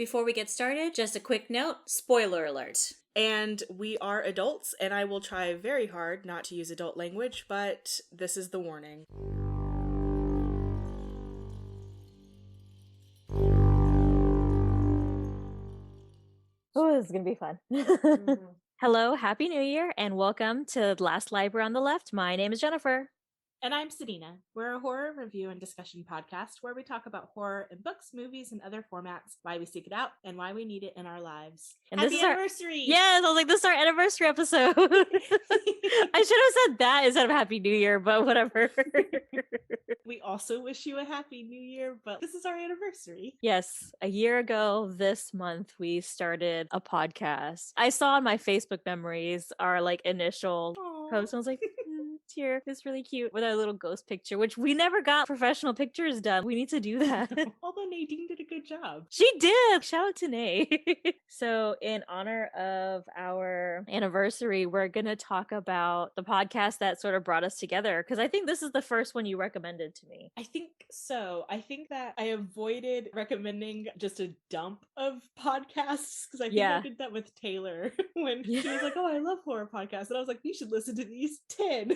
Before we get started, just a quick note, spoiler alert. And we are adults, and I will try very hard not to use adult language, but this is the warning. Oh, this is going to be fun. Hello, Happy New Year, and welcome to The Last Library on the Left. My name is Jennifer. And I'm Sedina. We're a horror review and discussion podcast where we talk about horror in books, movies, and other formats, why we seek it out, and why we need it in our lives. And Happy this is anniversary! Yes, I was like, this is our anniversary episode. I should have said that instead of Happy New Year, but whatever. We also wish you a Happy New Year, but this is our anniversary. Yes, a year ago this month, we started a podcast. I saw in my Facebook memories our initial post, and I was like, here, it's really cute with our little ghost picture, which we never got professional pictures done. We need to do that. Although Nadine did a good job. She did. Shout out to Nay. So in honor of our anniversary, we're going to talk about the podcast that sort of brought us together, because I think this is the first one you recommended to me. I think so. I think that I avoided recommending just a dump of podcasts because I think I did that with Taylor when she was like, oh, I love horror podcasts. And I was like, you should listen to these 10.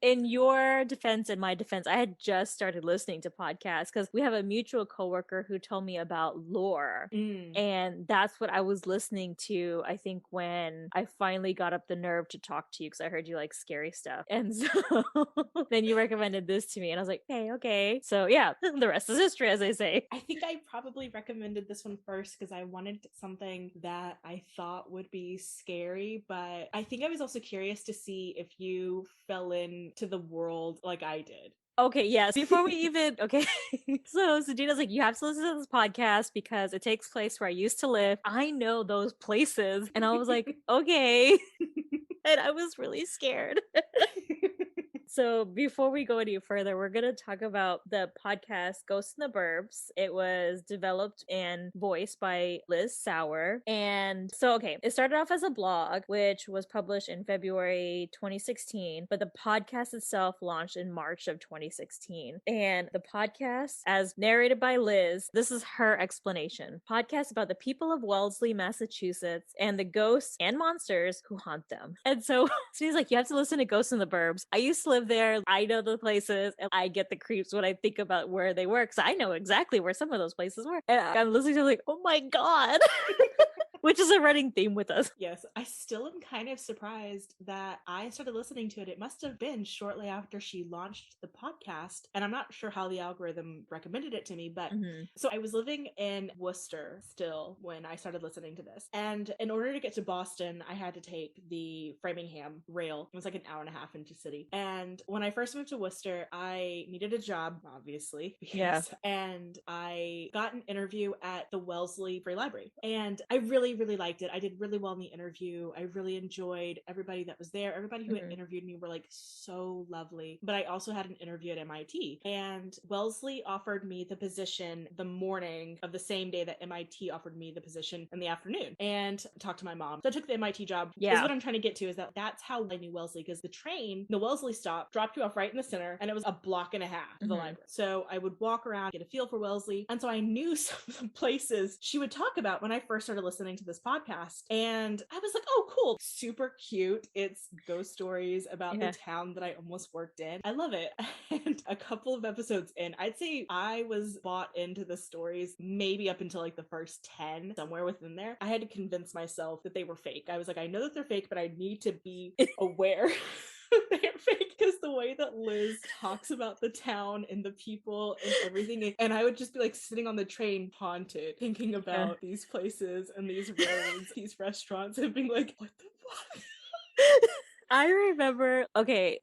In your defense and my defense, I had just started listening to podcasts because we have a mutual coworker who told me about lore. And that's what I was listening to, I think, when I finally got up the nerve to talk to you, because I heard you like scary stuff. And so then you recommended this to me and I was like, okay. So yeah, the rest is history, as I say. I think I probably recommended this one first because I wanted something that I thought would be scary, but I think I was also curious to see if you fell into the world like I did. Okay, yes. Before we even, so Sedina's like, you have to listen to this podcast because it takes place where I used to live. I know those places. And I was like, okay. And I was really scared. So before we go any further, we're going to talk about the podcast Ghosts in the Burbs. It was developed and voiced by Liz Sauer. And so, it started off as a blog, which was published in February 2016, but the podcast itself launched in March of 2016. And the podcast, as narrated by Liz, this is her explanation. Podcast about the people of Wellesley, Massachusetts, and the ghosts and monsters who haunt them. And so he's like, you have to listen to Ghosts in the Burbs. I used to live there. I know the places, and I get the creeps when I think about where they were, because I know exactly where some of those places were. And I'm listening to like, oh my God. Which is a running theme with us. Yes, I still am kind of surprised that I started listening to it. It must have been shortly after she launched the podcast, and I'm not sure how the algorithm recommended it to me, but so I was living in Worcester still when I started listening to this. And in order to get to Boston, I had to take the Framingham rail. It was like an hour and a half into city. And when I first moved to Worcester, I needed a job, obviously. And I got an interview at the Wellesley Free Library. And I really liked it. I did really well in the interview. I really enjoyed everybody that was there. Everybody who had interviewed me were like so lovely. But I also had an interview at MIT, and Wellesley offered me the position the morning of the same day that MIT offered me the position in the afternoon, and talked to my mom. So I took the MIT job. Is what I'm trying to get to, is that's how I knew Wellesley, because the Wellesley stop dropped you off right in the center, and it was a block and a half to the library. So I would walk around, get a feel for Wellesley. And so I knew some of the places she would talk about when I first started listening to this podcast, and I was like, oh cool, super cute. It's ghost stories about the town that I almost worked in. I love it. And a couple of episodes in, I'd say I was bought into the stories maybe up until like the first 10, somewhere within there. I had to convince myself that they were fake. I was like, I know that they're fake, but I need to be aware they're fake, because the way that Liz talks about the town and the people and everything, and I would just be like sitting on the train haunted, thinking about these places and these roads, these restaurants, and being like, what the fuck? I remember,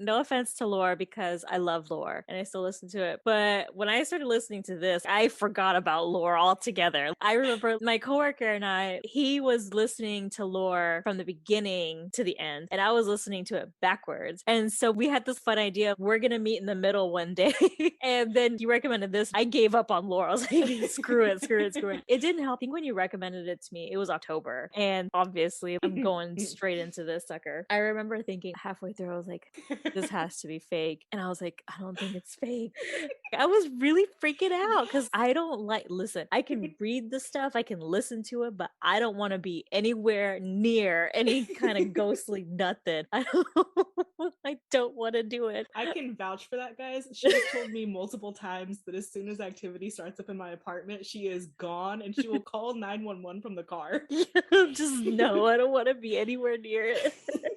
no offense to lore, because I love lore and I still listen to it. But when I started listening to this, I forgot about lore altogether. I remember my coworker and he was listening to lore from the beginning to the end, and I was listening to it backwards. And so we had this fun idea, we're going to meet in the middle one day. And then you recommended this. I gave up on lore. I was like, screw it. It didn't help. I think when you recommended it to me, it was October. And obviously I'm going straight into this sucker. I remember thinking thinking halfway through, I was like, this has to be fake. And I was like, I don't think it's fake. I was really freaking out because I don't like, listen, I can read the stuff, I can listen to it, but I don't want to be anywhere near any kind of ghostly nothing. I don't want to do it. I can vouch for that, guys. She has told me multiple times that as soon as activity starts up in my apartment, she is gone and she will call 911 from the car. Just no, I don't want to be anywhere near it.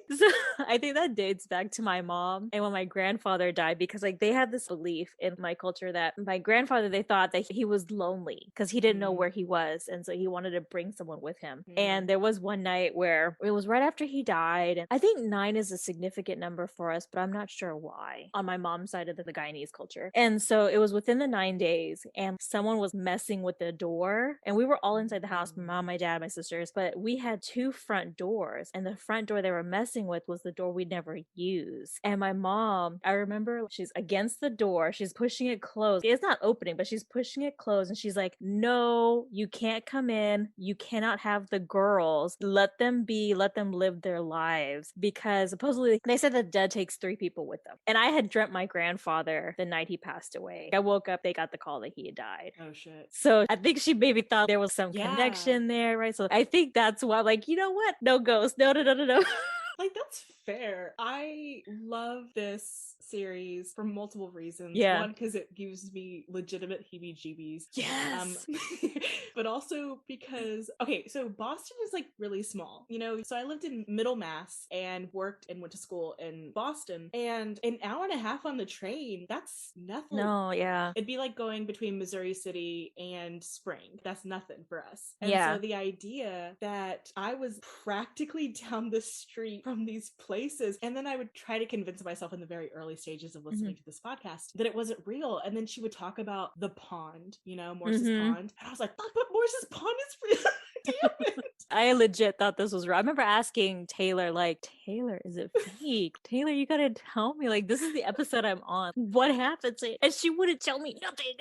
So I think that dates back to my mom and when my grandfather died, because like they had this belief in my culture that my grandfather, they thought that he was lonely because he didn't know where he was, and so he wanted to bring someone with him. And there was one night where it was right after he died, and I think 9 is a significant number for us, but I'm not sure why on my mom's side of the Guyanese culture. And so it was within the 9 days, and someone was messing with the door, and we were all inside the house, my mom, my dad, my sisters, but we had 2 front doors, and the front door they were messing with was the door we'd never use. And my mom, I remember she's against the door, she's pushing it closed. It's not opening, but she's pushing it closed, and she's like, no, you can't come in, you cannot have the girls, let them be, let them live their lives, because supposedly they said the dead takes 3 people with them. And I had dreamt my grandfather the night he passed away. I woke up, they got the call that he had died. Oh shit. So I think she maybe thought there was some connection there, right? So I think that's why, like, you know what? No ghost. No. Like, that's fair. I love this series for multiple reasons. Yeah. One, because it gives me legitimate heebie-jeebies. Yes. But also because, okay, so Boston is like really small, you know? So I lived in Middle Mass and worked and went to school in Boston, and an hour and a half on the train, that's nothing. No, yeah. It'd be like going between Missouri City and Spring. That's nothing for us. And Yeah. so the idea that I was practically down the street from these places, and then I would try to convince myself in the very early stages of listening to this podcast that it wasn't real. And then she would talk about the pond, you know, Morse's pond. And I was like, fuck, but Morse's pond is real. Damn it. I legit thought this was real. I remember asking Taylor, like, Taylor, is it fake? Taylor, you gotta tell me, like, this is the episode I'm on. What happened to it? And she wouldn't tell me nothing.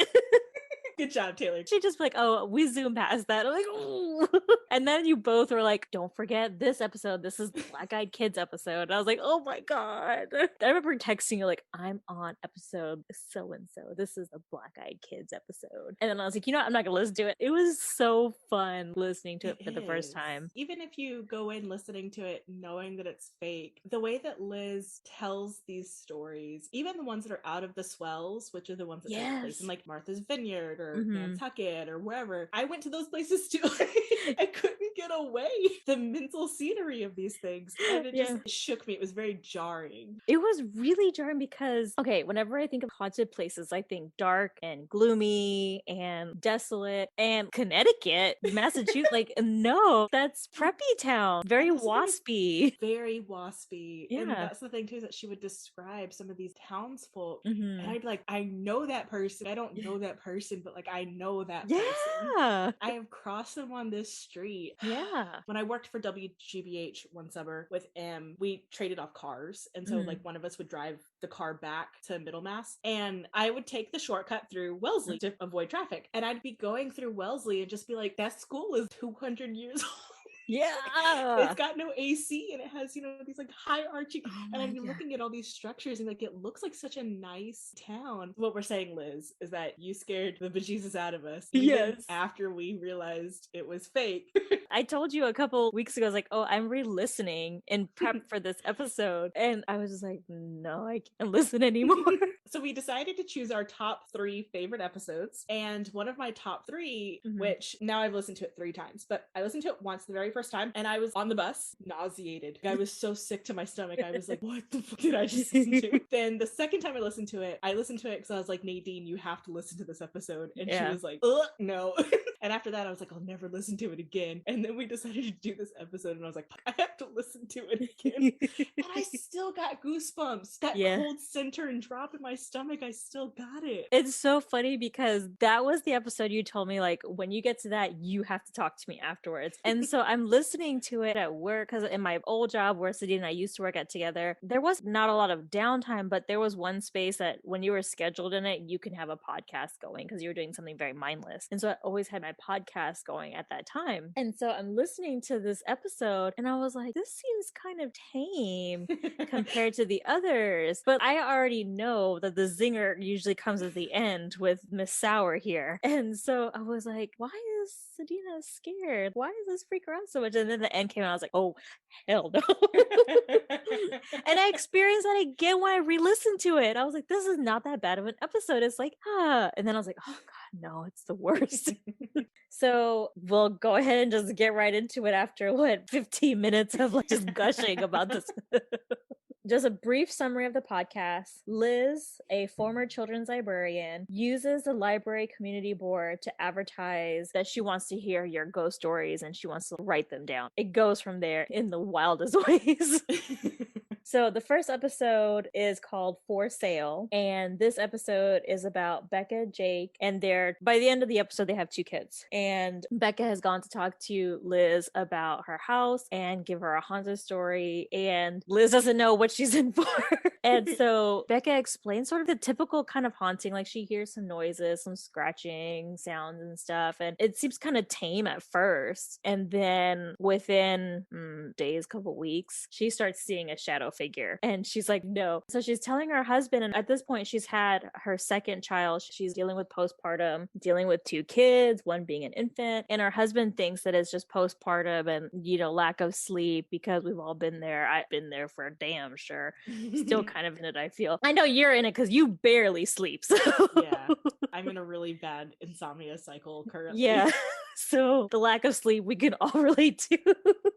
Good job, Taylor. She'd just be like, oh, we zoom past that. I'm like, ooh. And then you both were like, don't forget this episode. This is the Black Eyed Kids episode. And I was like, oh my God. I remember texting you like, I'm on episode so-and-so. This is the Black Eyed Kids episode. And then I was like, you know what? I'm not going to listen to it. It was so fun listening to it for the first time. Even if you go in listening to it knowing that it's fake, the way that Liz tells these stories, even the ones that are out of the swells, which are the ones that take place in like Martha's Vineyard or Nantucket or wherever, I went to those places too. I couldn't get away. The mental scenery of these things, and it just shook me. It was very jarring. It was really jarring because, okay, whenever I think of haunted places, I think dark and gloomy and desolate, and Connecticut, Massachusetts, like, no, that's preppy town. Very waspy. Very waspy. Yeah. And that's the thing too, is that she would describe some of these townsfolk, and I'd be like, I know that person. I don't know that person, but like, I know that person. I have crossed them on this street. Yeah. When I worked for WGBH one summer with M, we traded off cars. And so like one of us would drive the car back to Middlemass, and I would take the shortcut through Wellesley to avoid traffic. And I'd be going through Wellesley and just be like, that school is 200 years old. Yeah. It's got no AC and it has, you know, these like high arching, and I've been looking at all these structures and like it looks like such a nice town. What we're saying, Liz, is that you scared the bejesus out of us. Even after we realized it was fake. I told you a couple weeks ago, I was like, oh, I'm re-listening in prep for this episode. And I was just like, no, I can't listen anymore. So we decided to choose our top 3 favorite episodes. And one of my top 3, which now I've listened to it 3 times, but I listened to it once the very first time, and I was on the bus, nauseated. I was so sick to my stomach. I was like, what the fuck did I just listen to? Then the second time I listened to it because I was like, Nadine, you have to listen to this episode. And she was like, no. And after that, I was like, I'll never listen to it again. And then we decided to do this episode, and I was like, I have to listen to it again. And I still got goosebumps. That cold center and drop in my my stomach, I still got it. It's so funny because that was the episode you told me, like, when you get to that, you have to talk to me afterwards. And so I'm listening to it at work because in my old job where Sadie and I used to work at together, there was not a lot of downtime, but there was one space that when you were scheduled in it, you can have a podcast going because you were doing something very mindless. And so I always had my podcast going at that time. And so I'm listening to this episode and I was like, this seems kind of tame compared to the others. But I already know that the zinger usually comes at the end with Miss Sour here. And so I was like, why is Sadina scared? Why does this freak her out so much? And then the end came out, I was like, oh, hell no. And I experienced that again when I re-listened to it. I was like, this is not that bad of an episode. It's like, and then I was like, oh God, no, it's the worst. So we'll go ahead and just get right into it after 15 minutes of like just gushing about this. Just a brief summary of the podcast. Liz, a former children's librarian, uses the library community board to advertise that she wants to hear your ghost stories and she wants to write them down. It goes from there in the wildest ways. So the first episode is called For Sale, and this episode is about Becca, Jake, and by the end of the episode, they have 2 kids. And Becca has gone to talk to Liz about her house and give her a haunted story, and Liz doesn't know what she's in for. And so Becca explains sort of the typical kind of haunting, like she hears some noises, some scratching sounds and stuff, and it seems kind of tame at first. And then within days, couple weeks, she starts seeing a shadow figure and she's like, no. So she's telling her husband, and at this point she's had her second child. She's dealing with postpartum, dealing with 2 kids, one being an infant, and her husband thinks that it's just postpartum and lack of sleep, because we've all been there. I've been there for damn sure. Still kind of in it, I feel. I know you're in it because you barely sleep, so yeah, I'm in a really bad insomnia cycle currently. Yeah. So the lack of sleep we can all relate to.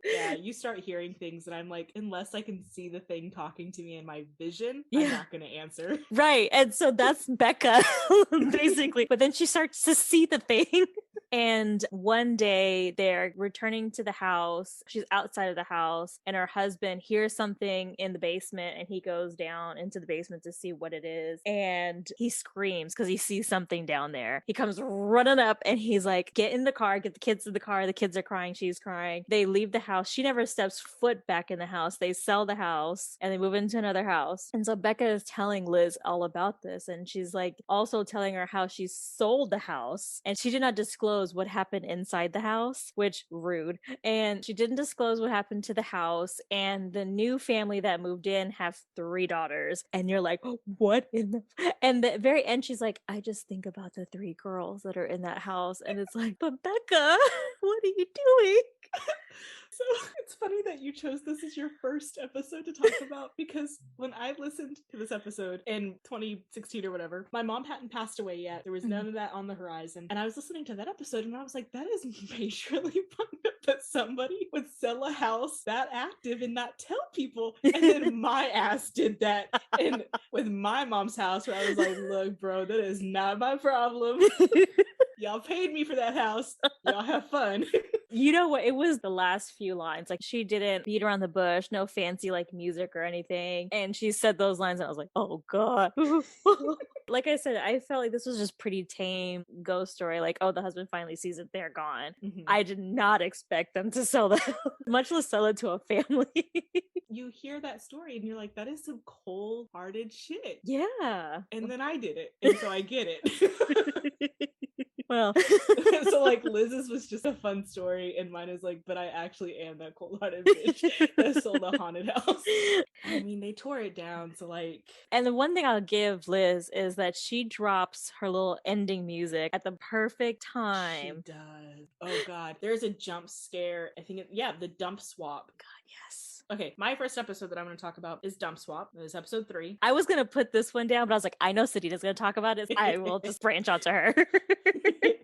Yeah, you start hearing things and I'm like, unless I can see the thing talking to me in my vision, I'm not gonna answer. Right. And so that's Becca, basically. But then she starts to see the thing. And one day they're returning to the house. She's outside of the house and her husband hears something in the basement and he goes down into the basement to see what it is. And he screams because he sees something down there. He comes running up and he's like, get in the car, get the kids in the car. The kids are crying. She's crying. They leave the house. She never steps foot back in the house. They sell the house and they move into another house. And so Becca is telling Liz all about this. And she's like also telling her how she sold the house and she did not disclose what happened inside the house, which rude. And she didn't disclose what happened to the house. And the new family that moved in have 3 daughters. And you're like, what in the... And the very end, she's like, I just think about the 3 girls that are in that house. And it's like, but Becca, what are you doing? So it's funny that you chose this as your first episode to talk about, because when I listened to this episode in 2016 or whatever, my mom hadn't passed away yet. There was none of that on the horizon. And I was listening to that episode and I was like, that is majorly fucked up that somebody would sell a house that active and not tell people. And then my ass did that and with my mom's house, where I was like, look, bro, that is not my problem. Y'all paid me for that house. Y'all have fun. You know what? It was the last few lines. Like, she didn't beat around the bush, no fancy like music or anything. And she said those lines and I was like, oh God. Like I said, I felt like this was just pretty tame ghost story. Like, oh, the husband finally sees it, they're gone. Mm-hmm. I did not expect them to sell that, much less sell it to a family. You hear that story and you're like, that is some cold-hearted shit. Yeah. And then I did it. And so I get it. Well, so like Liz's was just a fun story and mine is like, but I actually am that cold-hearted bitch that sold a haunted house. I mean, they tore it down, so like... And the one thing I'll give Liz is that she drops her little ending music at the perfect time. She does. Oh God. There's a jump scare. I think the dump swap. God, yes. Okay, my first episode that I'm going to talk about is Dump Swap. It is episode 3. I was going to put this one down, but I was like, I know Sadina's going to talk about it. So I will just branch out to her.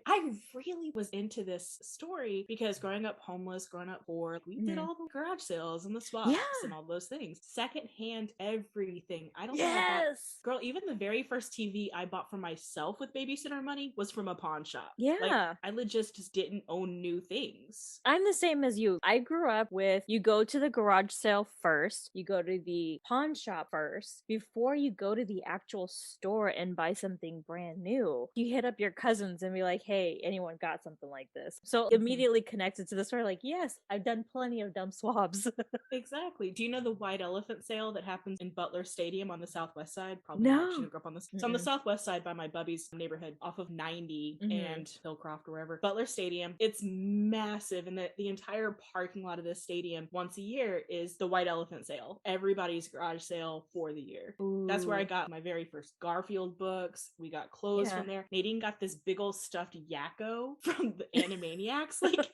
I really was into this story because growing up homeless, growing up poor, we did all the garage sales and the swaps and all those things. Secondhand everything. I don't know about... Girl, even the very first TV I bought for myself with babysitter money was from a pawn shop. Yeah. Like, I legit just didn't own new things. I'm the same as you. I grew up with, you go to the garage sale first. You go to the pawn shop first before you go to the actual store and buy something brand new. You hit up your cousins and be like, hey, anyone got something like this? So immediately connected to the store, like, yes, I've done plenty of dumb swabs. Exactly. Do you know the White Elephant sale that happens in Butler Stadium on the southwest side? Probably not. She No. didn't grow up on this. It's on the southwest side by my bubby's neighborhood off of 90 and Hillcroft or wherever. Butler Stadium. It's massive, and the entire parking lot of this stadium once a year is the White Elephant sale. Everybody's garage sale for the year. Ooh. That's where I got my very first Garfield books. We got clothes from there. Nadine got this big old stuffed Yakko from the Animaniacs. Like,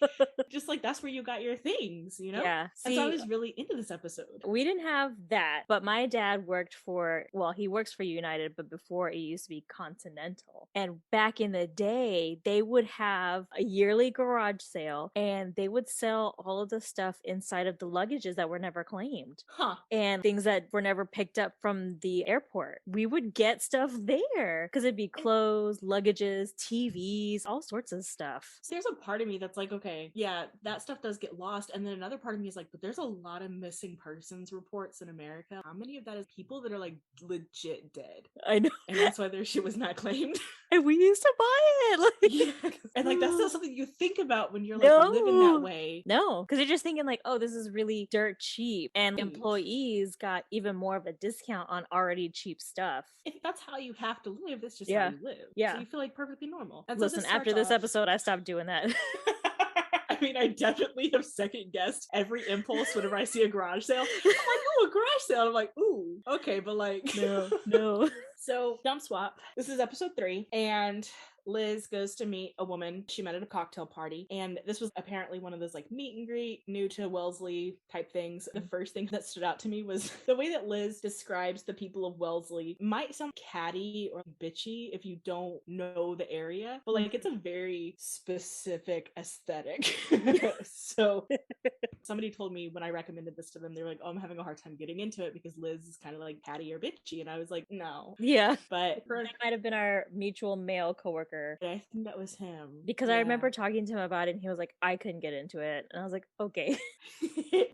just like that's where you got your things, you know? Yeah. And so I was really into this episode. We didn't have that, but my dad worked for, well, he works for United, but before it used to be Continental. And back in the day, they would have a yearly garage sale and they would sell all of the stuff inside of the luggages that were never claimed. And things that were never picked up from the airport. We would get stuff there because it'd be clothes, luggages, TVs, all sorts of stuff. So there's a part of me that's like, okay, yeah, that stuff does get lost. And then another part of me is like, but there's a lot of missing persons reports in America. How many of that is people that are like legit dead? I know. And that's why their shit was not claimed. And we used to buy it. Like, yeah. And like, that's not something you think about when you're like living that way. No, because you're just thinking like, oh, this is really dirt cheap. And employees got even more of a discount on already cheap stuff. If that's how you have to live, that's just how you live. Yeah. So you feel like perfectly normal. And listen, after this episode, I stopped doing that. I mean, I definitely have second guessed every impulse whenever I see a garage sale. I'm like, oh, a garage sale. I'm like, ooh, okay, but like, no. So, dump swap. This is episode 3, and Liz goes to meet a woman she met at a cocktail party, and this was apparently one of those like meet and greet, new to Wellesley type things. The first thing that stood out to me was the way that Liz describes the people of Wellesley. Might sound catty or bitchy if you don't know the area, but like it's a very specific aesthetic. So somebody told me when I recommended this to them, they were like, oh, I'm having a hard time getting into it because Liz is kind of like catty or bitchy, and I was like, no. Yeah, but that might have been our mutual male coworker. I think that was him, because I remember talking to him about it and he was like, I couldn't get into it, and I was like, okay.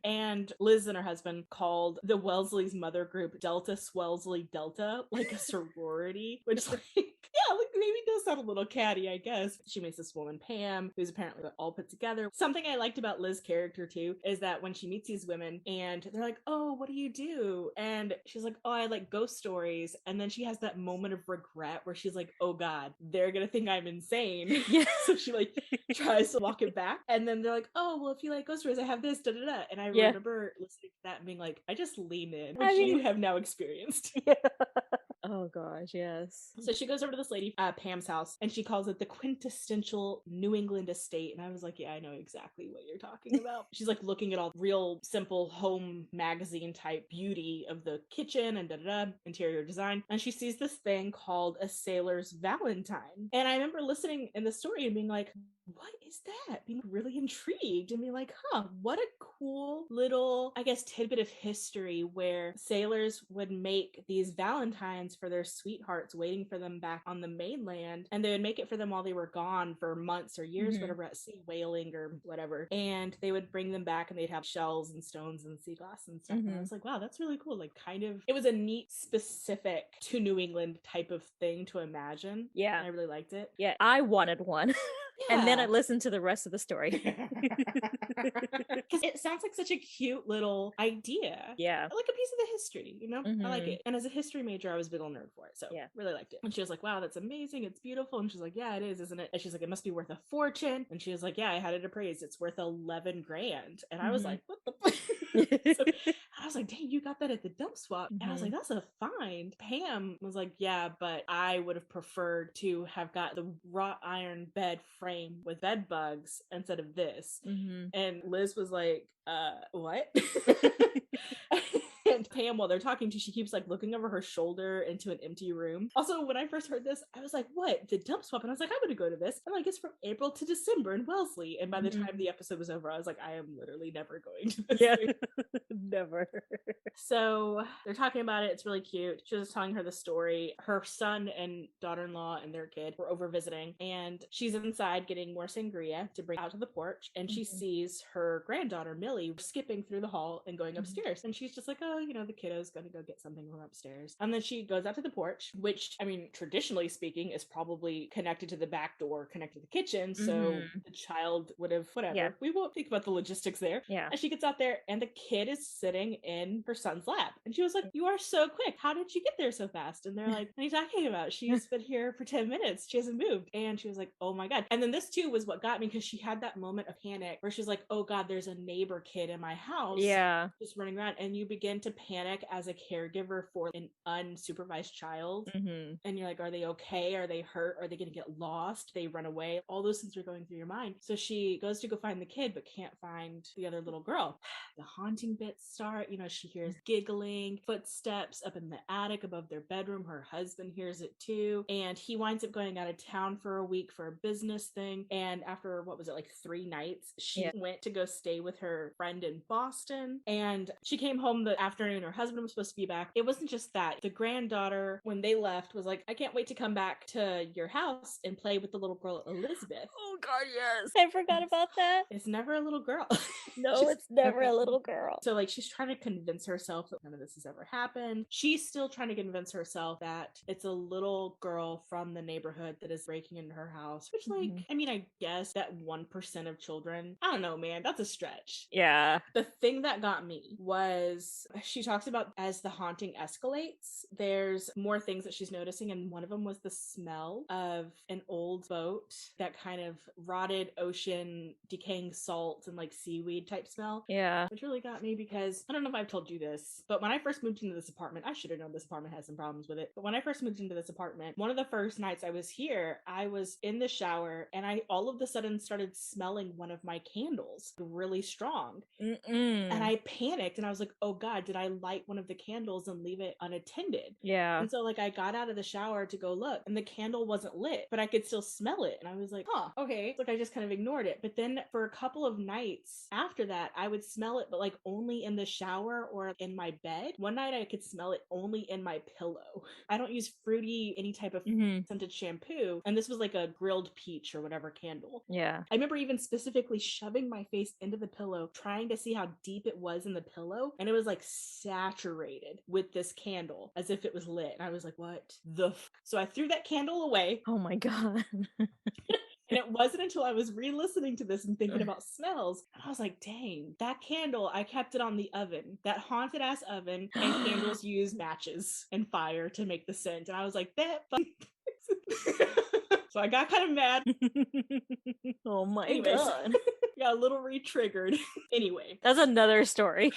And Liz and her husband called the Wellesley's mother group Delta Swellesley Delta, like a sorority, which like yeah, like maybe does sound a little catty, I guess. She meets this woman Pam, who's apparently all put together. Something I liked about Liz's character too is that when she meets these women and they're like, oh, what do you do? And she's like, oh, I like ghost stories. And then she has that moment of regret where she's like, oh god, they're gonna think I'm insane. Yeah. So she like tries to walk it back, and then they're like, oh, well, if you like ghost stories, I have this, da da da. And I remember listening to that and being like, I just lean in, which you have now experienced. Yeah. Oh gosh, yes. So she goes over to this lady, Pam's house, and she calls it the quintessential New England estate. And I was like, yeah, I know exactly what you're talking about. She's like looking at all real simple home magazine type beauty of the kitchen and interior design. And she sees this thing called a sailor's Valentine. And I remember listening in the story and being like, what is that? Being really intrigued and being like, what a cool little, I guess, tidbit of history where sailors would make these Valentines for their sweethearts waiting for them back on the mainland. And they would make it for them while they were gone for months or years, whatever, at sea, whaling or whatever. And they would bring them back and they'd have shells and stones and sea glass and stuff. And I was like, wow, that's really cool. Like, kind of, it was a neat, specific to New England type of thing to imagine. Yeah. I really liked it. Yeah, I wanted one. Yeah. And then I listened to the rest of the story. Because it sounds like such a cute little idea. Yeah. Like a piece of the history, you know? I like it. And as a history major, I was a big old nerd for it. So yeah, really liked it. And she was like, wow, that's amazing. It's beautiful. And she's like, yeah, it is, isn't it? And she's like, it must be worth a fortune. And she was like, yeah, I had it appraised. It's worth 11 grand. And I was like, what the so I was like, dang, you got that at the dump swap. And I was like, that's a find. Pam was like, yeah, but I would have preferred to have got the wrought iron bed frame with bed bugs instead of this. And Liz was like, what? And Pam, while they're talking to, she keeps like looking over her shoulder into an empty room. Also, when I first heard this, I was like, what? The dump swap? And I was like, I would go to this. And like, it's from April to December in Wellesley. And by the time the episode was over, I was like, I am literally never going to this. Yeah. Never. So they're talking about it. It's really cute. She was telling her the story. Her son and daughter-in-law and their kid were over visiting, and she's inside getting more sangria to bring out to the porch, and she sees her granddaughter Millie skipping through the hall and going upstairs, and she's just like, oh, you know, the kiddo's gonna go get something from upstairs. And then she goes out to the porch, which, I mean, traditionally speaking, is probably connected to the back door, connected to the kitchen, so the child would have, whatever. Yeah. We won't think about the logistics there. Yeah. And she gets out there, and the kid is sitting in her son's lap, and she was like, you are so quick. How did you get there so fast? And they're like, what are you talking about? She's been here for 10 minutes. She hasn't moved. And she was like, oh my God. And then this too was what got me, because she had that moment of panic where she's like, oh God, there's a neighbor kid in my house. Yeah. Just running around. And you begin to panic as a caregiver for an unsupervised child. And you're like, are they okay? Are they hurt? Are they going to get lost? They run away? All those things are going through your mind. So she goes to go find the kid, but can't find the other little girl. The haunting bits start. You know, she hears giggling, footsteps up in the attic above their bedroom. Her husband hears it too. And he winds up going out of town for a week for a business thing. And after, what was it, like 3 nights, she went to go stay with her friend in Boston. And she came home the afternoon. Her husband was supposed to be back. It wasn't just that. The granddaughter, when they left, was like, I can't wait to come back to your house and play with the little girl Elizabeth. Oh God, yes. I forgot about that. It's never a little girl. No, it's never a little girl. So like, she's trying to convince herself that none of this has ever happened. She's still trying to convince herself that it's a little girl from the neighborhood that is breaking into her house, which like, I mean, I guess that 1% of children, I don't know, man, that's a stretch. Yeah. The thing that got me was, she talks about as the haunting escalates, there's more things that she's noticing, and one of them was the smell of an old boat, that kind of rotted ocean, decaying salt and like seaweed type smell. Yeah. Which really got me, because I don't know if I've told you this, but when I first moved into this apartment, I should have known this apartment has some problems with it, but when I first moved into this apartment, one of the first nights I was here, I was in the shower, and I all of a sudden started smelling one of my candles really strong. And I panicked, and I was like, oh God, did I light one of the candles and leave it unattended? Yeah. And so like, I got out of the shower to go look, and the candle wasn't lit, but I could still smell it. And I was like, huh, okay. Like, I just kind of ignored it. But then for a couple of nights after that, I would smell it, but like only in the shower or in my bed. One night I could smell it only in my pillow. I don't use fruity, any type of scented shampoo. And this was like a grilled peach or whatever candle. Yeah. I remember even specifically shoving my face into the pillow, trying to see how deep it was in the pillow. And it was like saturated with this candle as if it was lit. And I was like, what the So I threw that candle away. Oh my God. And it wasn't until I was re-listening to this and thinking about smells, and I was like, dang, that candle, I kept it on the oven, that haunted ass oven, and candles use matches and fire to make the scent. And I was like, that So I got kind of mad. Oh my Anyways, God. got a little re-triggered. Anyway. That's another story.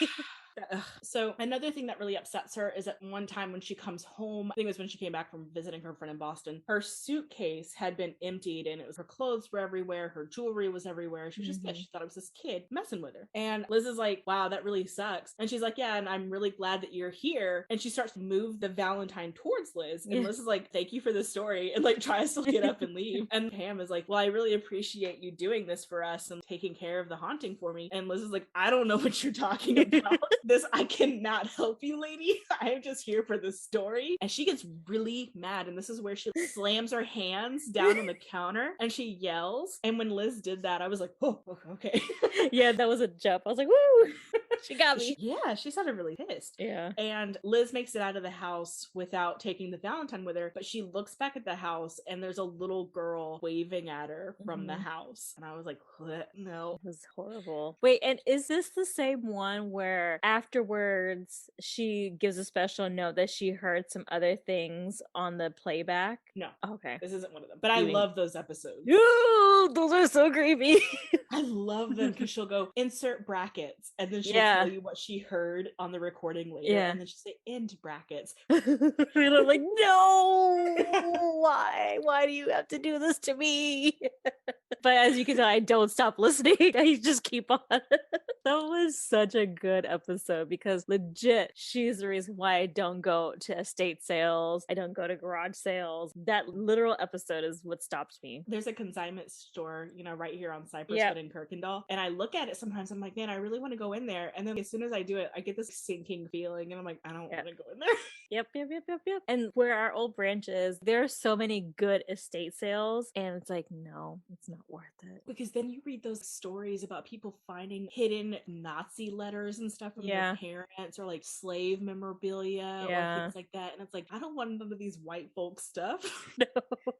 So another thing that really upsets her is that one time when she comes home, I think it was when she came back from visiting her friend in Boston, her suitcase had been emptied, and it was her clothes were everywhere, her jewelry was everywhere. She was just pissed. She thought it was this kid messing with her. And Liz is like, wow, that really sucks. And she's like, yeah, and I'm really glad that you're here. And she starts to move the Valentine towards Liz. And Liz is like, thank you for the story, and like tries to get up and leave. And Pam is like, well, I really appreciate you doing this for us and taking care of the haunting for me. And Liz is like, I don't know what you're talking about. This, I cannot help you, lady. I am just here for the story. And she gets really mad, and this is where she slams her hands down on the counter and she yells. And when Liz did that, I was like, oh, okay. Yeah, that was a jump. I was like, woo! She got me. Yeah, she sounded really pissed. Yeah. And Liz makes it out of the house without taking the Valentine with her, but she looks back at the house, and there's a little girl waving at her from the house. And I was like, what? No. It was horrible. Wait, and is this the same one where afterwards she gives a special note that she heard some other things on the playback? No. Okay. This isn't one of them. But I love those episodes. Ooh, those are so creepy. I love them, because she'll go insert brackets, and then she'll tell you what she heard on the recording later, and then she'll say end brackets. And I'm like, no, why do you have to do this to me? But as you can tell, I don't stop listening. I just keep on. That was such a good episode because legit, she's the reason why I don't go to estate sales. I don't go to garage sales. That literal episode is what stopped me. There's a consignment store, right here on Cypress, Yep. but in Kirkendall. And I look at it sometimes, I'm like, man, I really want to go in there. And then as soon as I do it, I get this sinking feeling. And I'm like, I don't want to go in there. Yep. And where our old branch is, there are so many good estate sales. And it's like, no, it's not worth it. Because then you read those stories about people finding hidden Nazi letters and stuff from their parents, or like slave memorabilia or things like that. And it's like, I don't want none of these white folk stuff. No.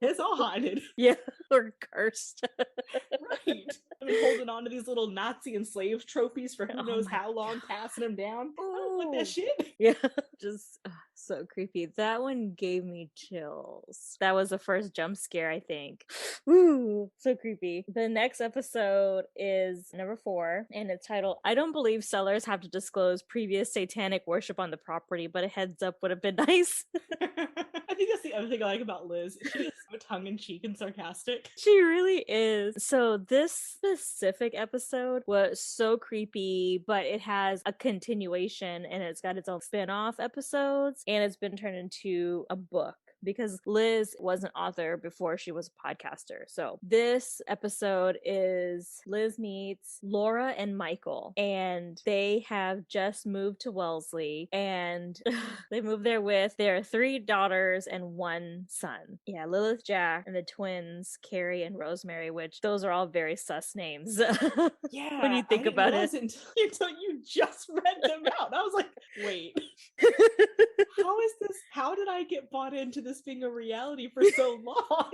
It's all haunted. Yeah, or cursed. Right. I mean, holding on to these little Nazi and slave trophies for who knows how long, passing them down. I don't want that shit. Yeah, just so creepy. That one gave me chills. That was the first jump scare, I think. Ooh, so creepy. The next episode is number 4, and it's titled, I don't believe sellers have to disclose previous satanic worship on the property, but a heads up would have been nice. I think that's the other thing I like about Liz. She is so tongue-in-cheek and sarcastic. She really is. So this specific episode was so creepy, but it has a continuation and it's got its own spin-off episodes, and it's been turned into a book because Liz was an author before she was a podcaster. So this episode is Liz meets Laura and Michael, and they have just moved to Wellesley, and they moved there with their 3 daughters and 1 son. Yeah, Lilith, Jack, and the twins, Carrie and Rosemary, which those are all very sus names. Yeah. When you think about it. Until you just read them out. I was like, wait. How did I get bought into this being a reality for so long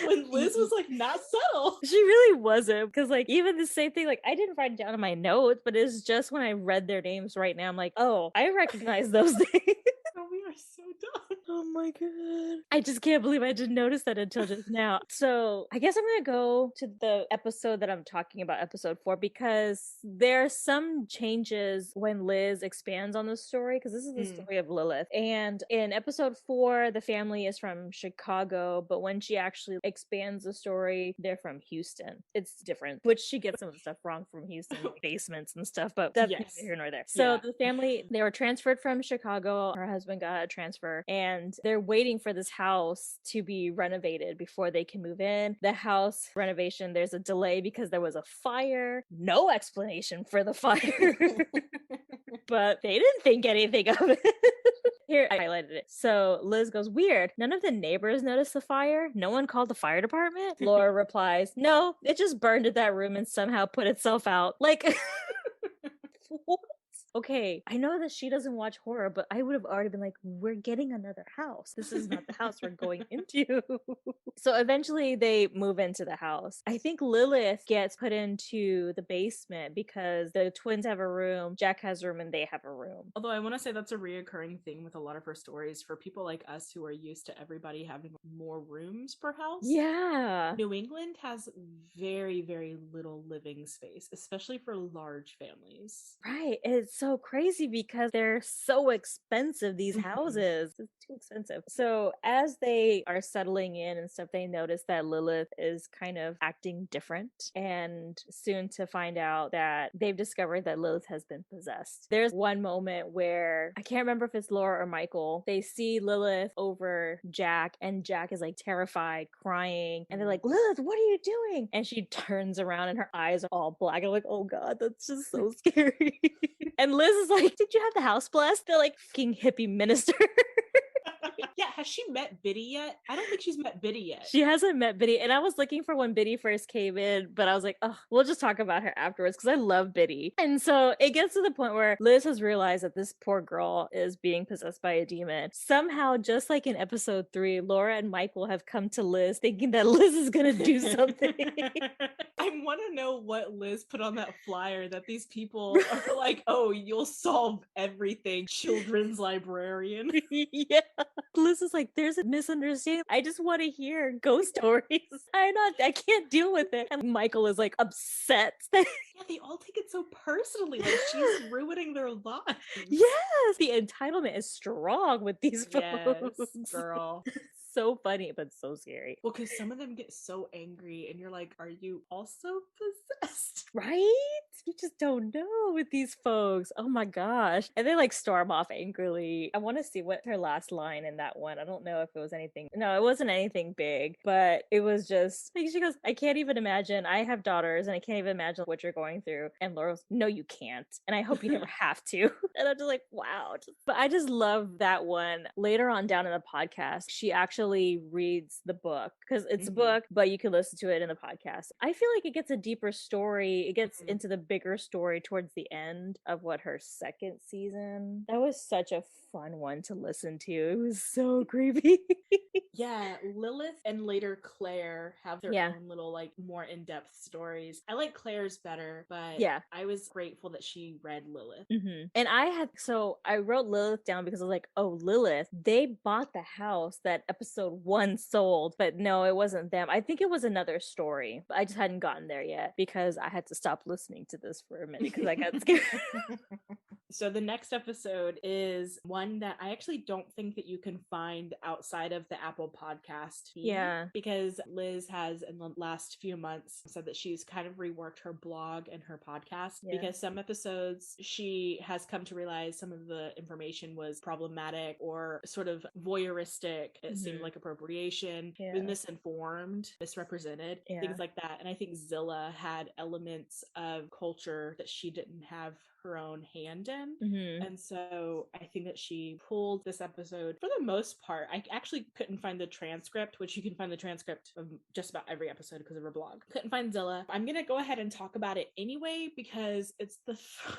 when Liz was like not subtle? She really wasn't, because like even the same thing, like I didn't write it down in my notes, but it's just when I read their names right now, I'm like, oh, I recognize those names. Oh, we are so dumb. Oh my god. I just can't believe I didn't notice that until just now. So I guess I'm gonna go to the episode that I'm talking about, episode 4, because there are some changes when Liz expands on the story, because this is the story of Lilith. And in episode 4, the family is from Chicago, but when she actually expands the story, they're from Houston. It's different, which she gets some of the stuff wrong from Houston, like basements and stuff, but that's neither here nor there. So the family, they were transferred from Chicago. Her husband got a transfer, and they're waiting for this house to be renovated before they can move in. The house renovation, there's a delay because there was a fire. No explanation for the fire. But they didn't think anything of it. Here, I highlighted it. So Liz goes, weird. None of the neighbors noticed the fire? No one called the fire department? Laura replies, no, it just burned at that room and somehow put itself out. Like, what? Okay, I know that she doesn't watch horror, but I would have already been like, we're getting another house. This is not the house we're going into. So eventually they move into the house. I think Lilith gets put into the basement because the twins have a room, Jack has a room, and they have a room. Although I want to say that's a reoccurring thing with a lot of her stories for people like us who are used to everybody having more rooms per house. Yeah. New England has very, very little living space, especially for large families. Right. It's so crazy because they're so expensive, these houses. It's too expensive. So as they are settling in and stuff, they notice that Lilith is kind of acting different, and soon to find out that they've discovered that Lilith has been possessed. There's one moment where I can't remember if it's Laura or Michael. They see Lilith over Jack, and Jack is like terrified, crying, and they're like, Lilith, what are you doing? And she turns around and her eyes are all black. I'm like, oh god, that's just so scary. And Liz is like, did you have the house blessed? They're like, fucking hippie minister. Yeah, has she met Biddy yet? I don't think she's met Biddy yet. She hasn't met Biddy, and I was looking for when Biddy first came in, but I was like, oh, we'll just talk about her afterwards because I love Biddy. And so it gets to the point where Liz has realized that this poor girl is being possessed by a demon. Somehow, just like in episode 3, Laura and Michael have come to Liz thinking that Liz is gonna do something. I want to know what Liz put on that flyer that these people are like, oh, you'll solve everything, children's librarian. Yeah. Liz is like, there's a misunderstanding. I just want to hear ghost stories. I can't deal with it. And Michael is like upset. Yeah, they all take it so personally. Like she's ruining their lives. Yes, the entitlement is strong with these folks. Yes, girl. So funny, but so scary. Well, because some of them get so angry, and you're like, are you also possessed? Right? You just don't know with these folks. Oh my gosh. And they like storm off angrily. I want to see what her last line in that one. I don't know if it was anything. No, it wasn't anything big, but it was just like she goes, I can't even imagine. I have daughters and I can't even imagine what you're going through. And Laurel's, no, you can't. And I hope you never have to. And I'm just like, wow. But I just love that one. Later on down in the podcast, she actually reads the book because it's a book, but you can listen to it in the podcast. I feel like it gets a deeper story. It gets into the bigger story towards the end of what her second season. That was such a fun one to listen to. It was so creepy. Yeah, Lilith and later Claire have their own little like more in-depth stories. I like Claire's better, but I was grateful that she read Lilith. And I wrote Lilith down because I was like, oh, Lilith, they bought the house that episode 1 sold, but no, it wasn't them. I think it was another story, but I just hadn't gotten there yet because I had to stop listening to this for a minute because I got scared. So the next episode is one that I actually don't think that you can find outside of the Apple podcast feed. Yeah. Because Liz has in the last few months said that she's kind of reworked her blog and her podcast because some episodes she has come to realize some of the information was problematic or sort of voyeuristic. It seemed like appropriation, misinformed, misrepresented, things like that. And I think Zilla had elements of culture that she didn't have her own hand in. And so I think that she pulled this episode for the most part. I actually couldn't find the transcript, which you can find the transcript of just about every episode because of her blog. Couldn't find Zilla. I'm going to go ahead and talk about it anyway because it's the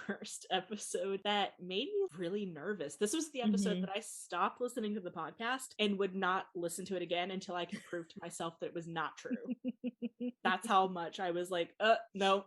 first episode that made me really nervous. This was the episode that I stopped listening to the podcast and would not listen to it again until I could prove to myself that it was not true. That's how much I was like, no.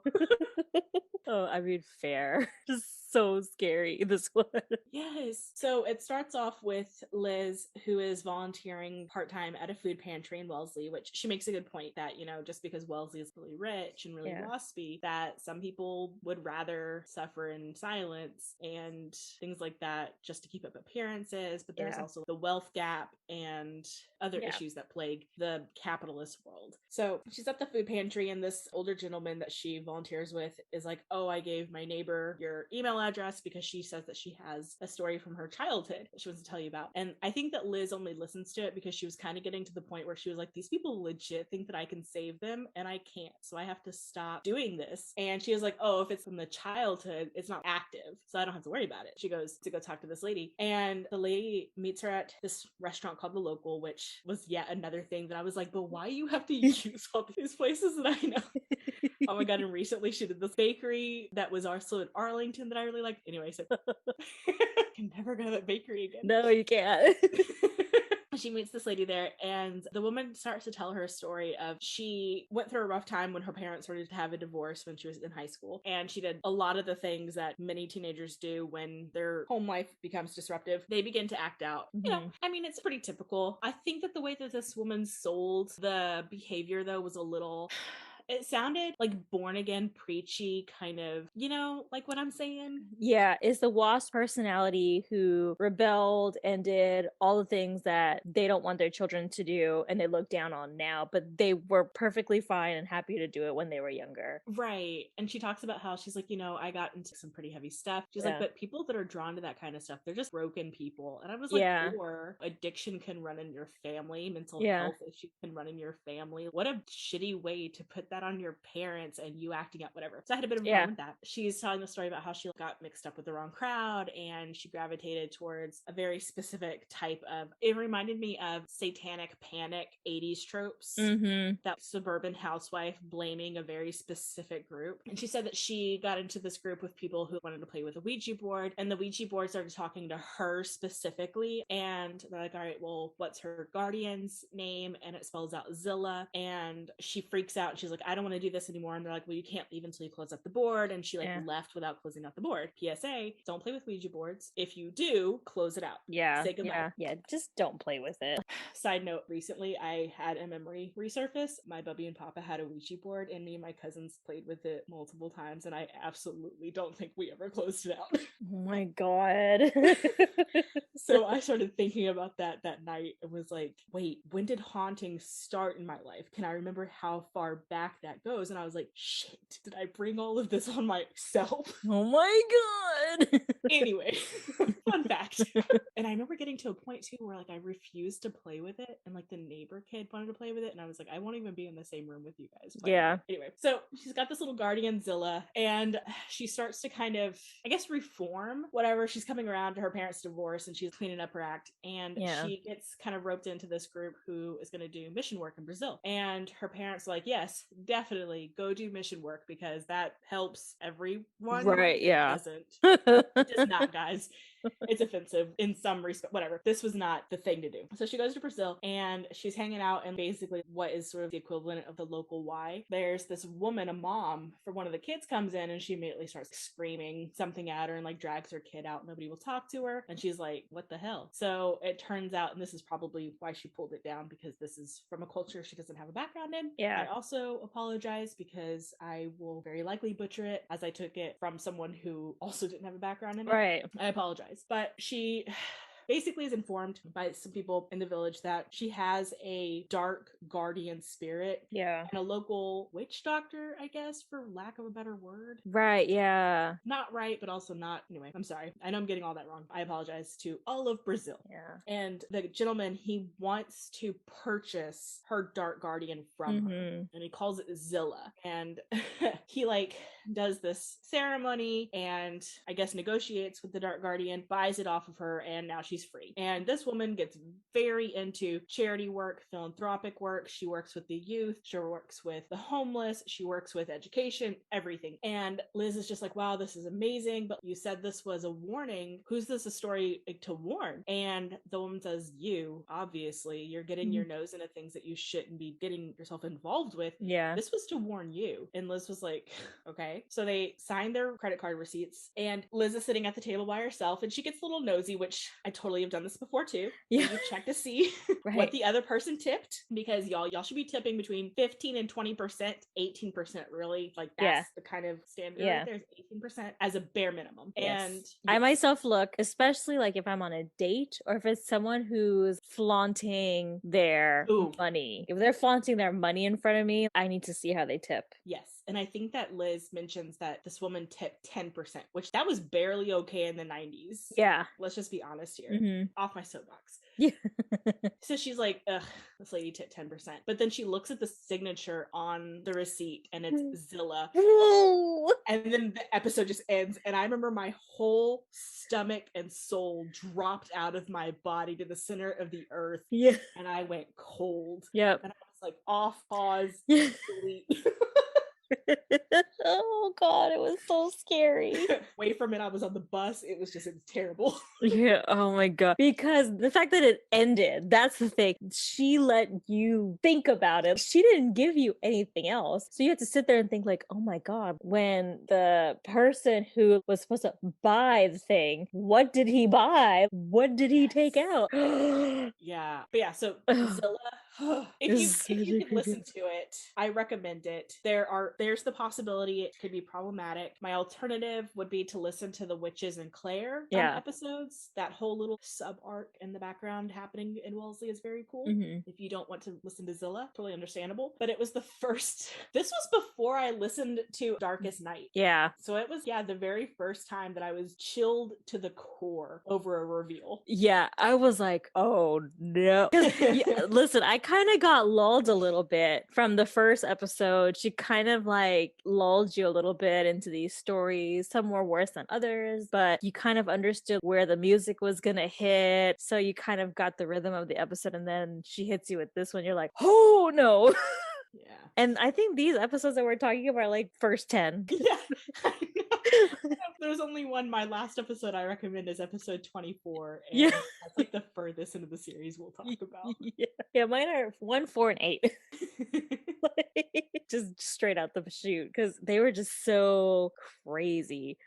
Oh, I mean, fair. Just so scary, this one. Yes. So it starts off with Liz, who is volunteering part-time at a food pantry in Wellesley, which she makes a good point that, you know, just because Wellesley is really rich and really waspy, that some people would rather suffer in silence and things like that just to keep up appearances. But there's also the wealth gap and other issues that plague the capitalist world. So she's at the food pantry and this older gentleman that she volunteers with is like, oh, I gave my neighbor your email address because she says that she has a story from her childhood that she wants to tell you about. And I think that Liz only listens to it because she was kind of getting to the point where she was like, these people legit think that I can save them and I can't. So I have to stop doing this. And she was like, oh, if it's from the childhood, it's not active. So I don't have to worry about it. She goes to go talk to this lady. And the lady meets her at this restaurant called The Local, which was yet another thing that I was like, but why you have to use all these places that I know? Oh my god, and recently she did this bakery that was also in Arlington that I really liked. Anyway, so I can never go to that bakery again. No, you can't. She meets this lady there, and the woman starts to tell her a story of she went through a rough time when her parents started to have a divorce when she was in high school, and she did a lot of the things that many teenagers do when their home life becomes disruptive. They begin to act out. You know, I mean, it's pretty typical. I think that the way that this woman sold the behavior, though, was a little... It sounded like born again, preachy, kind of, you know, like what I'm saying? Yeah, it's the WASP personality who rebelled and did all the things that they don't want their children to do and they look down on now, but they were perfectly fine and happy to do it when they were younger. Right. And she talks about how she's like, you know, I got into some pretty heavy stuff. She's like, but people that are drawn to that kind of stuff, they're just broken people. And I was like, or addiction can run in your family, mental health issues can run in your family. What a shitty way to put that on your parents and you acting out, whatever. So I had a bit of a problem with that. She's telling the story about how she got mixed up with the wrong crowd and she gravitated towards a very specific type of, it reminded me of satanic panic 80s tropes. That suburban housewife blaming a very specific group. And she said that she got into this group with people who wanted to play with a Ouija board, and the Ouija board started talking to her specifically, and they're like, all right, well, what's her guardian's name? And it spells out Zilla, and she freaks out and she's like, I don't want to do this anymore. And they're like, well, you can't leave until you close up the board. And she left without closing out the board. PSA, don't play with Ouija boards. If you do, close it out. Say goodbye. Yeah, just don't play with it. Side note, recently I had a memory resurface. My Bubby and Papa had a Ouija board and me and my cousins played with it multiple times, and I absolutely don't think we ever closed it out. Oh my god. So I started thinking about that night and was like, wait, when did hauntings start in my life? Can I remember how far back that goes. And I was like, shit, did I bring all of this on myself? Oh my god. Anyway, fun fact. And I remember getting to a point too where like I refused to play with it, and like the neighbor kid wanted to play with it, and I was like, I won't even be in the same room with you guys. Yeah. Anyway, so she's got this little guardian Zilla, and she starts to kind of, I guess, reform whatever. She's coming around to her parents' divorce, and she's cleaning up her act, and she gets kind of roped into this group who is going to do mission work in Brazil. And her parents are like, yes, definitely go do mission work because that helps everyone. Right, yeah. It does not, guys. It's offensive in some respect. Whatever. This was not the thing to do. So she goes to Brazil and she's hanging out in basically what is sort of the equivalent of the local Y. There's this woman, a mom for one of the kids, comes in and she immediately starts screaming something at her and like drags her kid out. Nobody will talk to her. And she's like, what the hell? So it turns out, and this is probably why she pulled it down, because this is from a culture she doesn't have a background in. Yeah. I also apologize because I will very likely butcher it, as I took it from someone who also didn't have a background in it. Right. I apologize. But she basically is informed by some people in the village that she has a dark guardian spirit. Yeah. And a local witch doctor, I guess, for lack of a better word. Right, yeah. Not right, but also not. Anyway, I'm sorry. I know I'm getting all that wrong. I apologize to all of Brazil. Yeah. And the gentleman, he wants to purchase her dark guardian from her. And he calls it Zilla. And he like does this ceremony and I guess negotiates with the dark guardian, buys it off of her, and now she's free. And this woman gets very into charity work, philanthropic work. She works with the youth, she works with the homeless, she works with education, everything. And Liz is just like, wow, this is amazing, but you said this was a warning. Who's this a story to warn? And the woman says, you, obviously, you're getting your nose into things that you shouldn't be getting yourself involved with. Yeah. This was to warn you. And Liz was like, okay. So they signed their credit card receipts, and Liz is sitting at the table by herself, and she gets a little nosy, which I totally have done this before too. Yeah. You check to see Right. what the other person tipped, because y'all should be tipping between 15 and 20%, 18% really. Like that's the kind of standard. Yeah. There's 18% as a bare minimum. Yes. And I myself look, especially like if I'm on a date or if it's someone who's flaunting their money. If they're flaunting their money in front of me, I need to see how they tip. Yes. And I think that Liz mentions that this woman tipped 10%, which that was barely okay in the 90s. Yeah. Let's just be honest here. Off my soapbox. Yeah. So she's like, ugh, this lady tipped 10%. But then she looks at the signature on the receipt and it's Zilla. And then the episode just ends. And I remember my whole stomach and soul dropped out of my body to the center of the earth. Yeah. And I went cold. Yep. And I was like, off, pause, delete. Oh god, it was so scary. Away from it, I was on the bus. It was terrible. Yeah, oh my god. Because the fact that it ended, that's the thing. She let you think about it. She didn't give you anything else. So you have to sit there and think like, oh my god, when the person who was supposed to buy the thing, what did he buy? What did he take out? Yeah. But yeah, so Zilla, if you can listen to it, I recommend it. There's the possibility it could be problematic. My alternative would be to listen to the Witches and Claire episodes. That whole little sub arc in the background happening in Wellesley is very cool. If you don't want to listen to Zilla, totally understandable. But it was the first, this was before I listened to Darkest Night. Yeah. So it was, the very first time that I was chilled to the core over a reveal. Yeah, I was like, oh no. Listen, I kind of got lulled a little bit from the first episode. She kind of like lulled you a little bit into these stories. Some were worse than others, but you kind of understood where the music was gonna hit. So you kind of got the rhythm of the episode, and then she hits you with this one. You're like, oh no. Yeah. And I think these episodes that we're talking about are like first 10. Yeah. There's only one. My last episode I recommend is episode 24. And that's like the furthest into the series we'll talk about. Yeah, mine are 1, 4, and 8. Just straight out the chute, because they were just so crazy.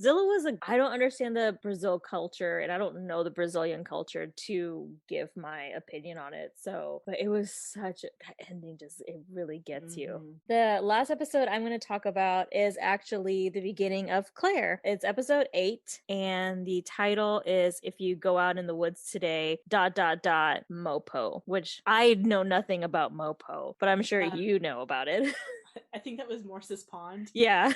Zilla was I don't understand the Brazil culture, and I don't know the Brazilian culture to give my opinion on it. So, but it was such that ending it really gets you. The last episode I'm going to talk about is actually the beginning of of Claire. It's episode 8, and the title is If You Go Out in the Woods Today, ... Mopo, which I know nothing about Mopo, but I'm sure you know about it. I think that was Morse's Pond. Yeah.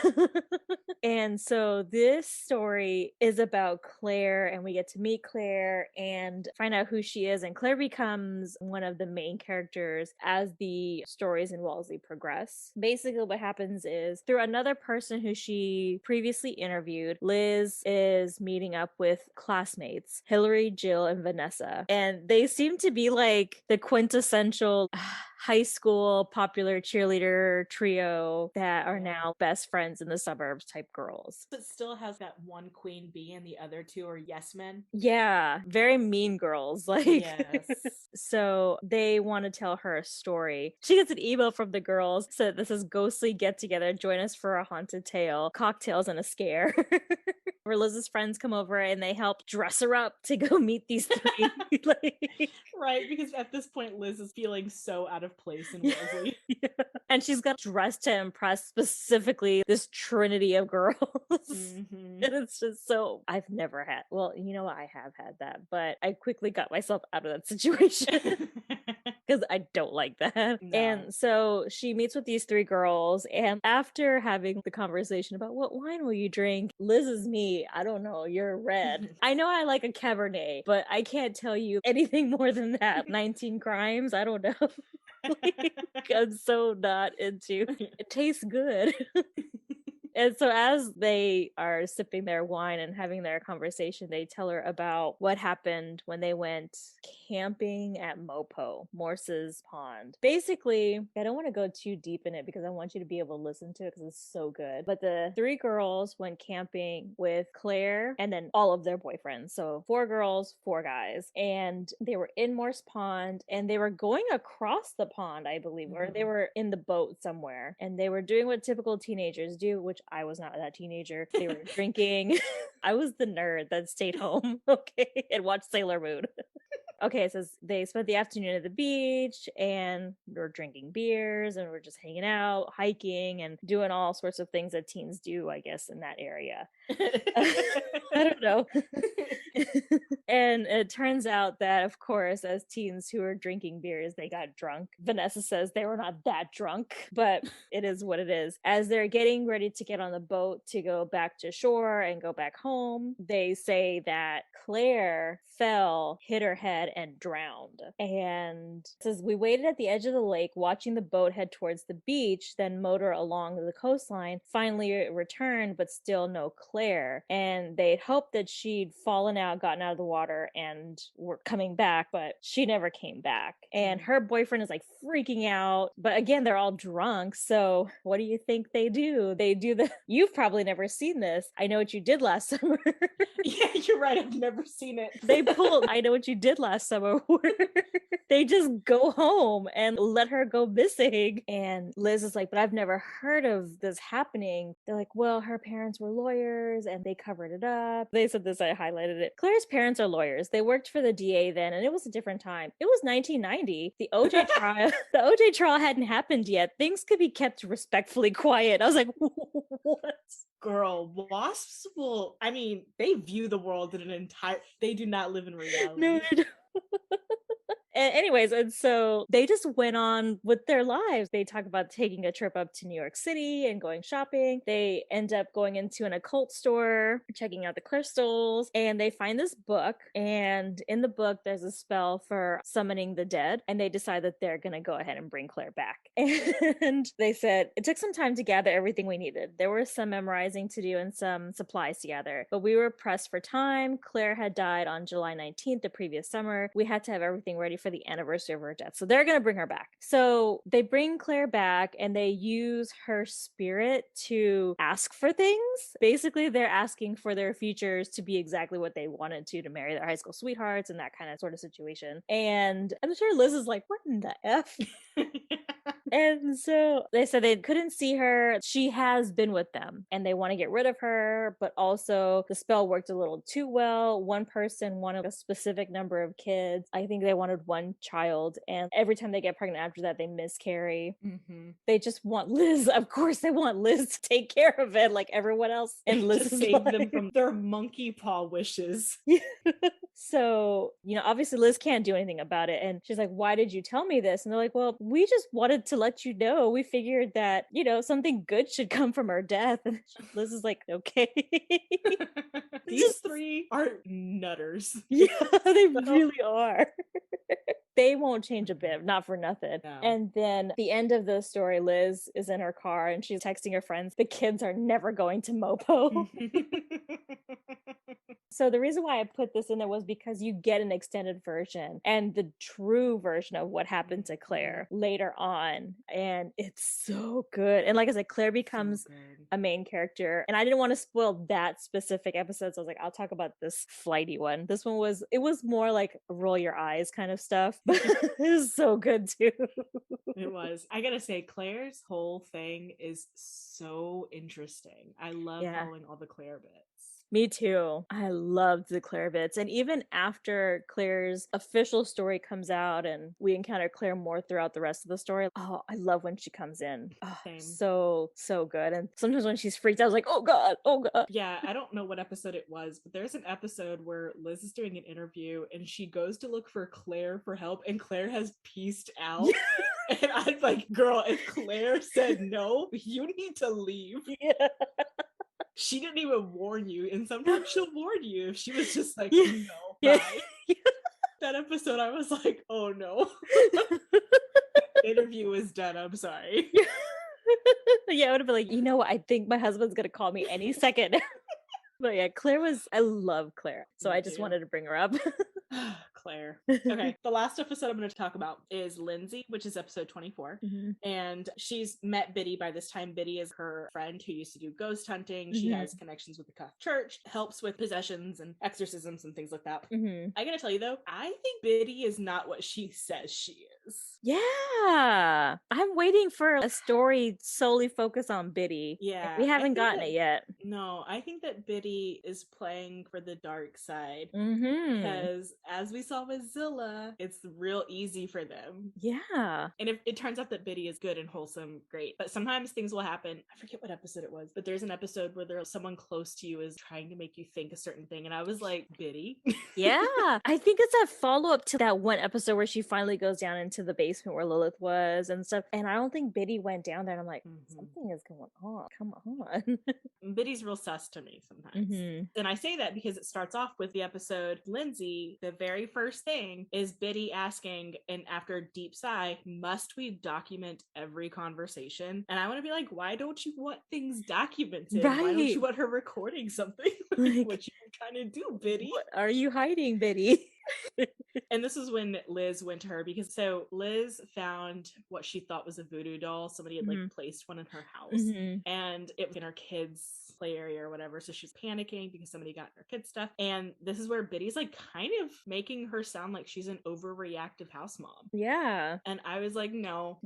And so this story is about Claire, and we get to meet Claire and find out who she is. And Claire becomes one of the main characters as the stories in Wellesley progress. Basically, what happens is through another person who she previously interviewed, Liz is meeting up with classmates, Hillary, Jill, and Vanessa. And they seem to be like the quintessential high school popular cheerleader trio that are now best friends in the suburbs type girls. It still has that one queen bee and the other two are yes men. Yeah, very mean girls. Like, yes. So they want to tell her a story. She gets an email from the girls. So this is ghostly get together. Join us for a haunted tale, cocktails, and a scare. Where Liz's friends come over and they help dress her up to go meet these three. Right, because at this point Liz is feeling so out of place in Wellesley. Yeah. And she's got dressed to impress specifically this trinity of girls. And it's just so, I've never had, well, you know, I have had that, but I quickly got myself out of that situation. Because I don't like that. No. And so she meets with these three girls, and after having the conversation about what wine will you drink, Liz is me. I don't know, you're red. I know I like a Cabernet, but I can't tell you anything more than that. 19 crimes? I don't know. Like, I'm so not into it. Tastes good. And so as they are sipping their wine and having their conversation, they tell her about what happened when they went camping at Mopo, Morse's Pond. Basically, I don't want to go too deep in it because I want you to be able to listen to it because it's so good. But the three girls went camping with Claire and then all of their boyfriends. So 4 girls, 4 guys. And they were in Morse Pond and they were going across the pond, I believe, or they were in the boat somewhere. And they were doing what typical teenagers do, which I was not that teenager. They were drinking. I was the nerd that stayed home, okay, and watched Sailor Moon. Okay, it says they spent the afternoon at the beach and we're drinking beers and we're just hanging out, hiking, and doing all sorts of things that teens do, I guess, in that area. I don't know. And it turns out that, of course, as teens who are drinking beers, they got drunk. Vanessa says they were not that drunk, but it is what it is. As they're getting ready to get on the boat to go back to shore and go back home, they say that Claire fell, hit her head, and drowned. And it says, we waited at the edge of the lake watching the boat head towards the beach, then motor along the coastline. Finally it returned, but still no Claire. And they'd hoped that she'd fallen out, gotten out of the water, and were coming back, but she never came back. And her boyfriend is like freaking out. But again, they're all drunk. So what do you think they do? They do the, you've probably never seen this. I Know What You Did Last Summer. Yeah, you're right. I've never seen it. They pulled I Know What You Did Last Summer, where they just go home and let her go missing. And Liz is like, but I've never heard of this happening. They're like, well, her parents were lawyers and they covered it up. They said this, I highlighted it. Claire's parents are lawyers. They worked for the DA then, and it was a different time. It was 1990. The OJ trial, the OJ trial hadn't happened yet. Things could be kept respectfully quiet. I was like, what? Girl, wasps will, I mean, they view the world in an entire, they do not live in reality. No, they don't. Anyways, and so they just went on with their lives. They talk about taking a trip up to New York City and going shopping. They end up going into an occult store, checking out the crystals, and they find this book. And in the book, there's a spell for summoning the dead. And they decide that they're going to go ahead and bring Claire back. And they said, it took some time to gather everything we needed. There was some memorizing to do and some supplies to gather, but we were pressed for time. Claire had died on July 19th, the previous summer. We had to have everything ready for the anniversary of her death. So they're going to bring her back. So they bring Claire back and they use her spirit to ask for things. Basically, they're asking for their futures to be exactly what they wanted to marry their high school sweethearts and that kind of sort of situation. And I'm sure Liz is like, what in the F? And so they said they couldn't see her. She has been with them and they want to get rid of her, but also the spell worked a little too well. One person wanted a specific number of kids. I think they wanted one child, and every time they get pregnant after that, they miscarry. Mm-hmm. They just want Liz. Of course, they want Liz to take care of it like everyone else in To Liz's save life. them from their monkey paw wishes. So, obviously Liz can't do anything about it. And she's like, why did you tell me this? And they're like, well, we just wanted to let you know. We figured that, something good should come from her death. And Liz is like, okay. These three are nutters. Yeah, they really are. They won't change a bit, not for nothing. No. And then the end of the story, Liz is in her car and she's texting her friends, the kids are never going to Mopo. So the reason why I put this in there was because you get an extended version and the true version of what happened to Claire later on. And it's so good. And like I said, Claire becomes a main character. And I didn't want to spoil that specific episode. So I was like, I'll talk about this flighty one. This one was more like roll your eyes kind of stuff. It was so good too. It was. I gotta say, Claire's whole thing is so interesting. I love following all the Claire bits. Me too. I loved the Claire bits. And even after Claire's official story comes out and we encounter Claire more throughout the rest of the story, oh, I love when she comes in. Oh, so good. And sometimes when she's freaked out, I was like, oh God. Yeah, I don't know what episode it was, but there's an episode where Liz is doing an interview and she goes to look for Claire for help and Claire has pieced out. And I'm like, girl, if Claire said no, you need to leave. Yeah. She didn't even warn you, and sometimes she'll warn you if she was just like, no, bye. That episode, I was like, oh no. Interview is done, I'm sorry. Yeah, I would have been like, you know what? I think my husband's gonna call me any second. But yeah, I love Claire. So I just wanted to bring her up. Claire. Okay, the last episode I'm going to talk about is Lindsay, which is episode 24. Mm-hmm. And she's met Biddy by this time. Biddy is her friend who used to do ghost hunting. She has connections with the Catholic Church, helps with possessions and exorcisms and things like that. I gotta tell you though, I think Biddy is not what she says she is. Yeah. I'm waiting for a story solely focused on Biddy. Yeah. We haven't gotten it yet. No, I think that Biddy is playing for the dark side. Because as we saw with Zilla, it's real easy for them. Yeah. And if it turns out that Biddy is good and wholesome, great. But sometimes things will happen. I forget what episode it was, but there's an episode where there's someone close to you is trying to make you think a certain thing. And I was like, Biddy? Yeah. I think it's a follow-up to that one episode where she finally goes down into the basement where Lilith was and stuff. And I don't think Biddy went down there. And I'm like, something is going on. Come on. Biddy's real sus to me sometimes. And I say that because it starts off with the episode Lindsay. The very first thing is Biddy asking, and after a deep sigh, must we document every conversation? And I want to be like, why don't you want things documented? Right. Why don't you want her recording something? Like, what you trying to do, Biddy? What are you hiding, Biddy? And this is when Liz went to her because Liz found what she thought was a voodoo doll. Somebody had like placed one in her house and it was in her kids' play area or whatever. So she's panicking because somebody got in her kids' stuff. And this is where Biddy's like kind of making her sound like she's an overreactive house mom. Yeah. And I was like, no,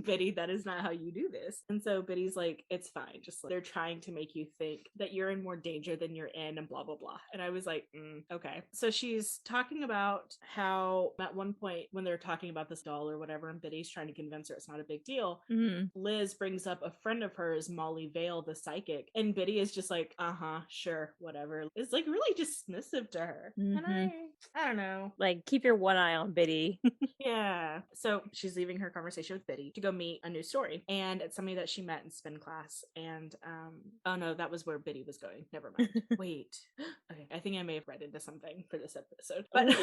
Biddy, that is not how you do this. And so Biddy's like, it's fine. Just like, they're trying to make you think that you're in more danger than you're in and blah, blah, blah. And I was like, okay. So she's talking about how at one point when they're talking about this doll or whatever, and Biddy's trying to convince her it's not a big deal, Liz brings up a friend of hers, Molly Vale, the psychic, and Biddy is just like, sure, whatever. It's like really dismissive to her. And I don't know. Like, keep your one eye on Biddy. Yeah. So she's leaving her conversation with Biddy to go meet a new story. And it's somebody that she met in spin class. And oh no, that was where Biddy was going. Never mind. Wait. Okay. I think I may have read into something for this episode. But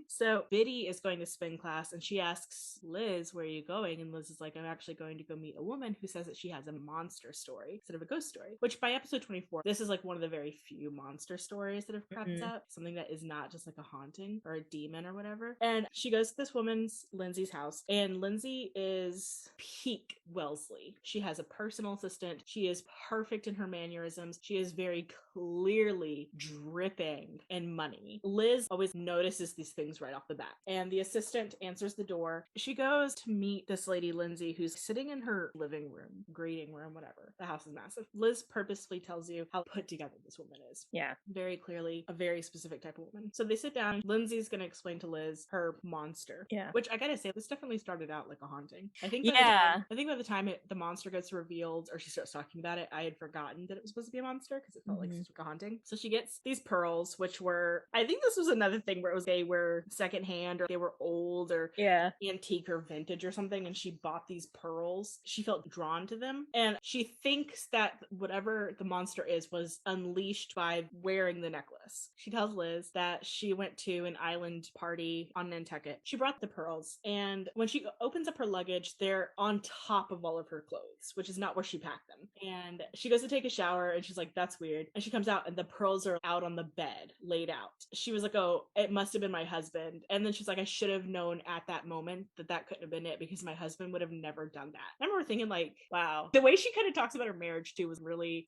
so Biddy is going to spin class and she asks Liz, where are you going? And Liz is like, I'm actually going to go meet a woman who says that she has a monster story instead of a ghost story. story, which by episode 24, this is like one of the very few monster stories that have crept Mhm. up. Something that is not just like a haunting or a demon or whatever. And she goes to this woman's, Lindsay's house, and Lindsay is peak Wellesley. She has a personal assistant. She is perfect in her mannerisms. She is very clearly dripping in money. Liz always notices these things right off the bat. And the assistant answers the door. She goes to meet this lady, Lindsay, who's sitting in her living room, greeting room, whatever. The house is massive. Liz purposefully tells you how put together this woman is. Yeah. Very clearly a very specific type of woman. So they sit down. Lindsay's going to explain to Liz her monster. Yeah. Which I gotta say, this definitely started out like a haunting. I think by the time the monster gets revealed or she starts talking about it, I had forgotten that it was supposed to be a monster because it felt like such a haunting. So she gets these pearls, which were, I think this was another thing where it was they were secondhand or they were old or antique or vintage or something, and she bought these pearls. She felt drawn to them, and she thinks that whatever the monster is was unleashed by wearing the necklace. She tells Liz that she went to an island party on Nantucket. She brought the pearls, and when she opens up her luggage, they're on top of all of her clothes, which is not where she packed them. And she goes to take a shower, and she's like, that's weird. And she comes out, and the pearls are out on the bed, laid out. She was like, oh, it must have been my husband. And then she's like, I should have known at that moment that that couldn't have been it because my husband would have never done that. I remember thinking like, wow. The way she kind of talks about her marriage too was really...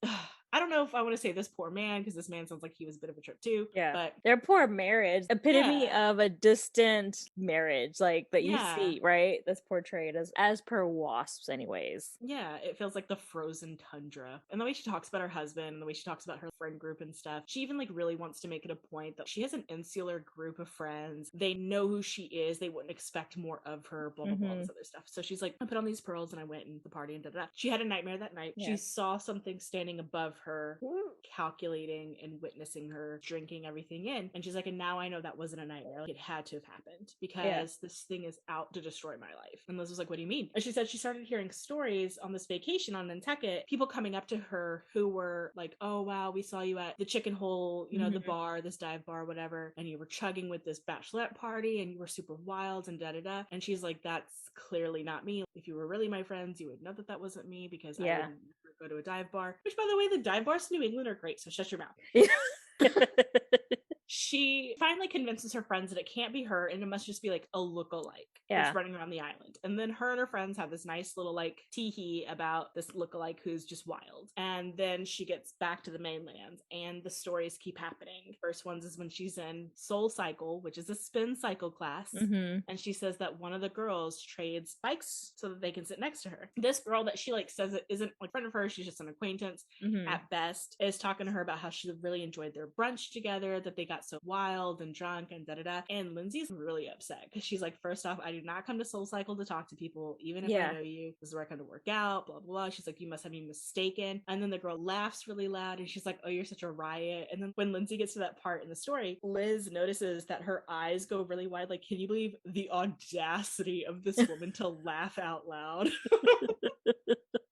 I don't know if I want to say this poor man, because this man sounds like he was a bit of a trip too. Yeah. But their poor marriage, epitome of a distant marriage, like that you see, right? That's portrayed as per Wasps, anyways. Yeah, it feels like the frozen tundra. And the way she talks about her husband, and the way she talks about her friend group and stuff, she even like really wants to make it a point that she has an insular group of friends. They know who she is. They wouldn't expect more of her, blah, blah, blah, all this other stuff. So she's like, I put on these pearls and I went in the party and da-da-da. She had a nightmare that night. Yeah. She saw something standing above her, calculating and witnessing her drinking everything in. And she's like, and now I know that wasn't a nightmare. Like, it had to have happened because this thing is out to destroy my life. And Liz was like, what do you mean? And she said she started hearing stories on this vacation on Nantucket, people coming up to her who were like, oh wow, we saw you at the Chicken Hole, you know, the bar, this dive bar, whatever, and you were chugging with this bachelorette party and you were super wild and da-da-da. And she's like, that's clearly not me. If you were really my friends, you would know that that wasn't me because I wouldn't go to a dive bar. Which, by the way, the dive bars in New England are great, so shut your mouth. She finally convinces her friends that it can't be her and it must just be like a lookalike that's running around the island. And then her and her friends have this nice little like tee-hee about this lookalike who's just wild. And then she gets back to the mainland and the stories keep happening. First ones is when she's in Soul Cycle, which is a spin cycle class. And she says that one of the girls trades bikes so that they can sit next to her. This girl that she like says it isn't like a friend of hers, she's just an acquaintance at best, is talking to her about how she really enjoyed their brunch together, that they got so wild and drunk and da-da-da. And Lindsay's really upset because she's like, first off, I do not come to Soul Cycle to talk to people, even if I know you. This is where I come to work out, blah, blah, blah. She's like, you must have me mistaken. And then the girl laughs really loud and she's like, oh, you're such a riot. And then when Lindsay gets to that part in the story, Liz notices that her eyes go really wide. Like, can you believe the audacity of this woman to laugh out loud?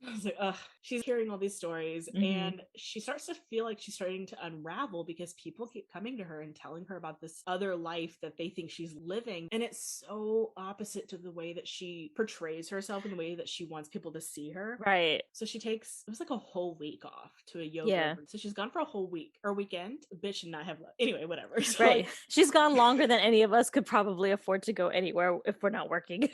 I was like, ugh. She's hearing all these stories and she starts to feel like she's starting to unravel because people keep coming to her and telling her about this other life that they think she's living. And it's so opposite to the way that she portrays herself and the way that she wants people to see her. Right. So she takes, it was like a whole week off to a yoga. So she's gone for a whole week or weekend. The bitch should not have left. Anyway, whatever. So right. She's gone longer than any of us could probably afford to go anywhere if we're not working.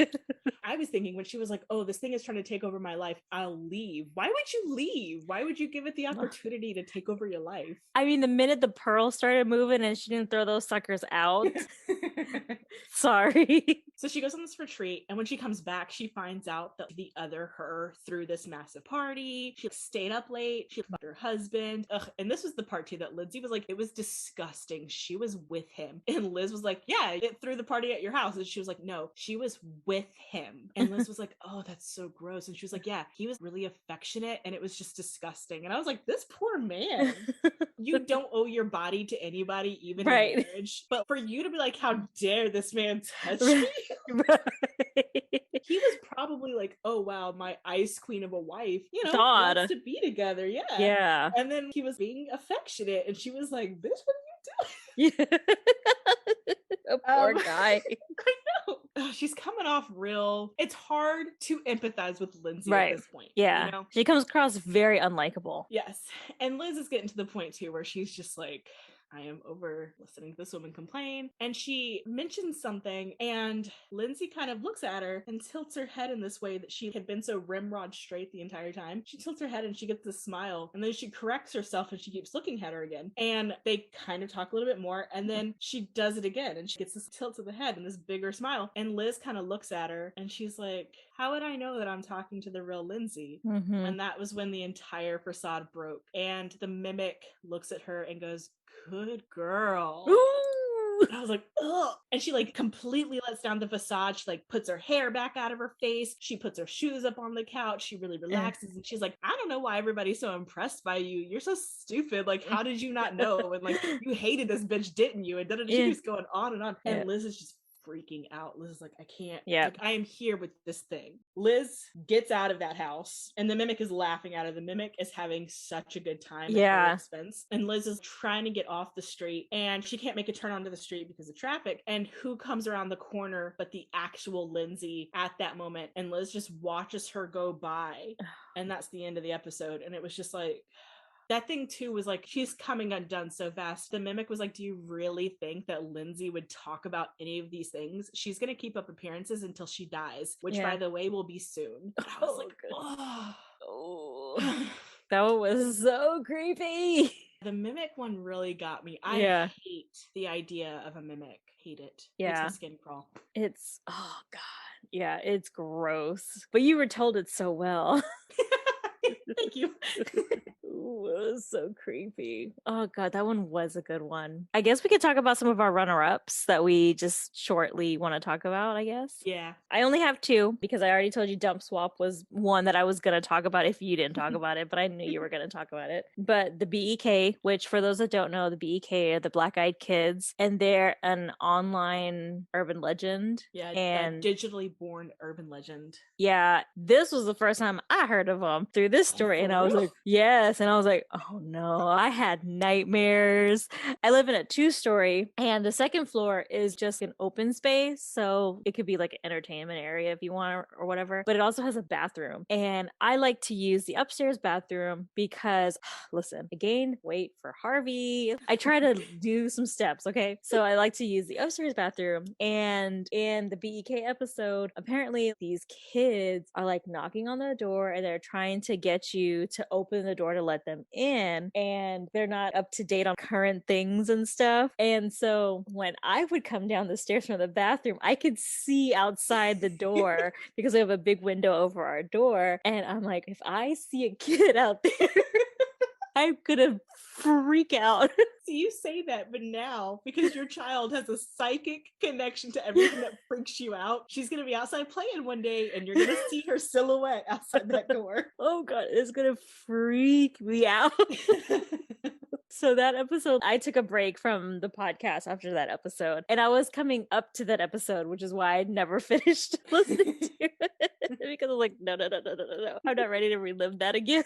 I was thinking when she was like, oh, this thing is trying to take over my life, I'll leave. Why would you leave? Why would you give it the opportunity to take over your life? I mean, the minute the pearls started moving and she didn't throw those suckers out. Sorry. So she goes on this retreat, and when she comes back, she finds out that the other her threw this massive party. She stayed up late. She left her husband. Ugh, and this was the part too that Lindsay was like, it was disgusting. She was with him. And Liz was like, yeah, it threw the party at your house. And she was like, no, she was with him. And Liz was like, oh, that's so gross. And she was like, yeah, he was really affectionate and it was just disgusting. And I was like, this poor man. You don't owe your body to anybody, even in marriage. But for you to be like, how dare this man touch me? He was probably like, oh wow, my ice queen of a wife, you know, wants to be together. Yeah. And then he was being affectionate and she was like, bitch, what are you doing? A poor guy. I know. she's coming off real. It's hard to empathize with Lindsay Right. at this point. Yeah. You know? She comes across very unlikable. Yes. And Liz is getting to the point too where she's just like, I am over listening to this woman complain. And she mentions something, and Lindsay kind of looks at her and tilts her head in this way that she had been so rimrod straight the entire time. She tilts her head and she gets this smile, and then she corrects herself and she keeps looking at her again. And they kind of talk a little bit more, and then she does it again and she gets this tilt of the head and this bigger smile. And Liz kind of looks at her and she's like, how would I know that I'm talking to the real Lindsay? Mm-hmm. And that was when the entire facade broke. And the mimic looks at her and goes, good girl. Ooh. And I was like, ugh. And she like completely lets down the facade. She like puts her hair back out of her face. She puts her shoes up on the couch. She really relaxes. And she's like, I don't know why everybody's so impressed by you. You're so stupid. Like, how did you not know? And like, you hated this bitch, didn't you? And then she was going on and on. And Liz is just freaking out. Liz is like, I can't. Yeah. Like, I am here with this thing. Liz gets out of that house, and the mimic is laughing at her. The mimic is having such a good time at her expense. And Liz is trying to get off the street, and she can't make a turn onto the street because of traffic. And who comes around the corner but the actual Lindsay at that moment? And Liz just watches her go by. And that's the end of the episode. And it was just like, that thing too was like, she's coming undone so fast. The mimic was like, do you really think that Lindsay would talk about any of these things? She's going to keep up appearances until she dies, which by the way will be soon. And I was like, oh. That one was so creepy. The mimic one really got me. I hate the idea of a mimic. Hate it. Yeah. Makes my skin crawl. It's, oh God. Yeah, it's gross. But you were told it so well. Thank you. Ooh, it was so creepy. Oh God, that one was a good one. I guess we could talk about some of our runner-ups that we just shortly want to talk about, I guess. Yeah. I only have two because I already told you Dump Swap was one that I was going to talk about if you didn't talk about it, but I knew you were going to talk about it. But the BEK, which for those that don't know, the BEK are the Black Eyed Kids, and they're an online urban legend. Yeah, and a digitally born urban legend. Yeah, this was the first time I heard of them through this story, and I was like, yes, and I was like, oh no, I had nightmares. I live in a 2-story, and the second floor is just an open space, so it could be like an entertainment area if you want or whatever, but it also has a bathroom, and I like to use the upstairs bathroom because, listen, again, wait for Harvey. I try to do some steps, okay? So I like to use the upstairs bathroom, and in the BEK episode, apparently these kids are like knocking on the door and they're trying to get you to open the door to let them in, and they're not up to date on current things and stuff. And so when I would come down the stairs from the bathroom, I could see outside the door because we have a big window over our door, and I'm like, if I see a kid out there I'm gonna freak out. So you say that, but now, because your child has a psychic connection to everything that freaks you out, she's gonna be outside playing one day and you're gonna see her silhouette outside that door. Oh God, it's gonna freak me out. So that episode, I took a break from the podcast after that episode, and I was coming up to that episode, which is why I never finished listening to it because I was like, no, I'm not ready to relive that again.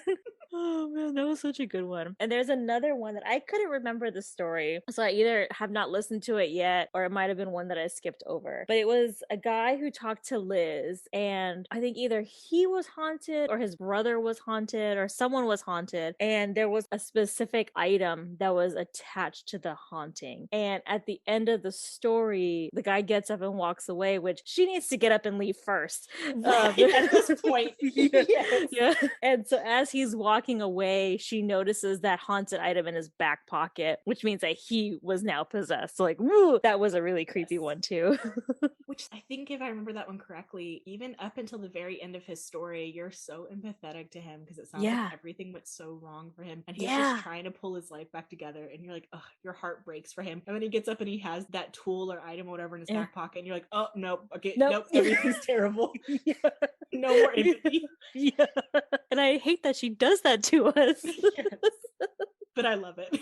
Oh man, that was such a good one. And there's another one that I couldn't remember the story, so I either have not listened to it yet, or it might have been one that I skipped over. But it was a guy who talked to Liz, and I think either he was haunted, or his brother was haunted, or someone was haunted, and there was a specific item that was attached to the haunting. And at the end of the story, the guy gets up and walks away, which she needs to get up and leave first. Right, at this point. Yeah. And so as he's walking away, she notices that haunted item in his back pocket, which means that he was now possessed. So like, woo, that was a really creepy one too. Which I think, if I remember that one correctly, even up until the very end of his story, you're so empathetic to him because it sounds like everything went so wrong for him, and he's just trying to pull his life back together, and you're like, oh, your heart breaks for him. And then he gets up and he has that tool or item or whatever in his back pocket, and you're like, oh nope, okay, nope, everything's terrible. No more empathy. Yeah. And I hate that she does that to us. Yes. But I love it.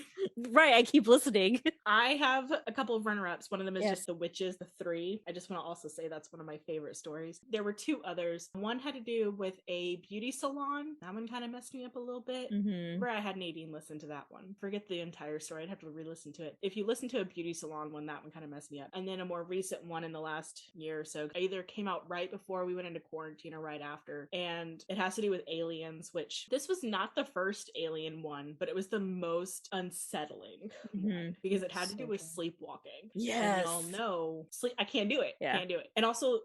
Right, I keep listening. I have a couple of runner-ups. One of them is Yes. just The Witches, the 3. I just want to also say that's one of my favorite stories. There were 2 others. One had to do with a beauty salon. That one kind of messed me up a little bit. Remember, I had Nadine listen to that one. Forget the entire story. I'd have to re-listen to it. If you listen to a beauty salon one, that one kind of messed me up. And then a more recent one in the last year or so either came out right before we went into quarantine or right after. And it has to do with aliens, which this was not the first alien one, but it was the most unsettling one because it had to do with sleepwalking. Yes. And y'all know I can't do it. Yeah. Can't do it. And also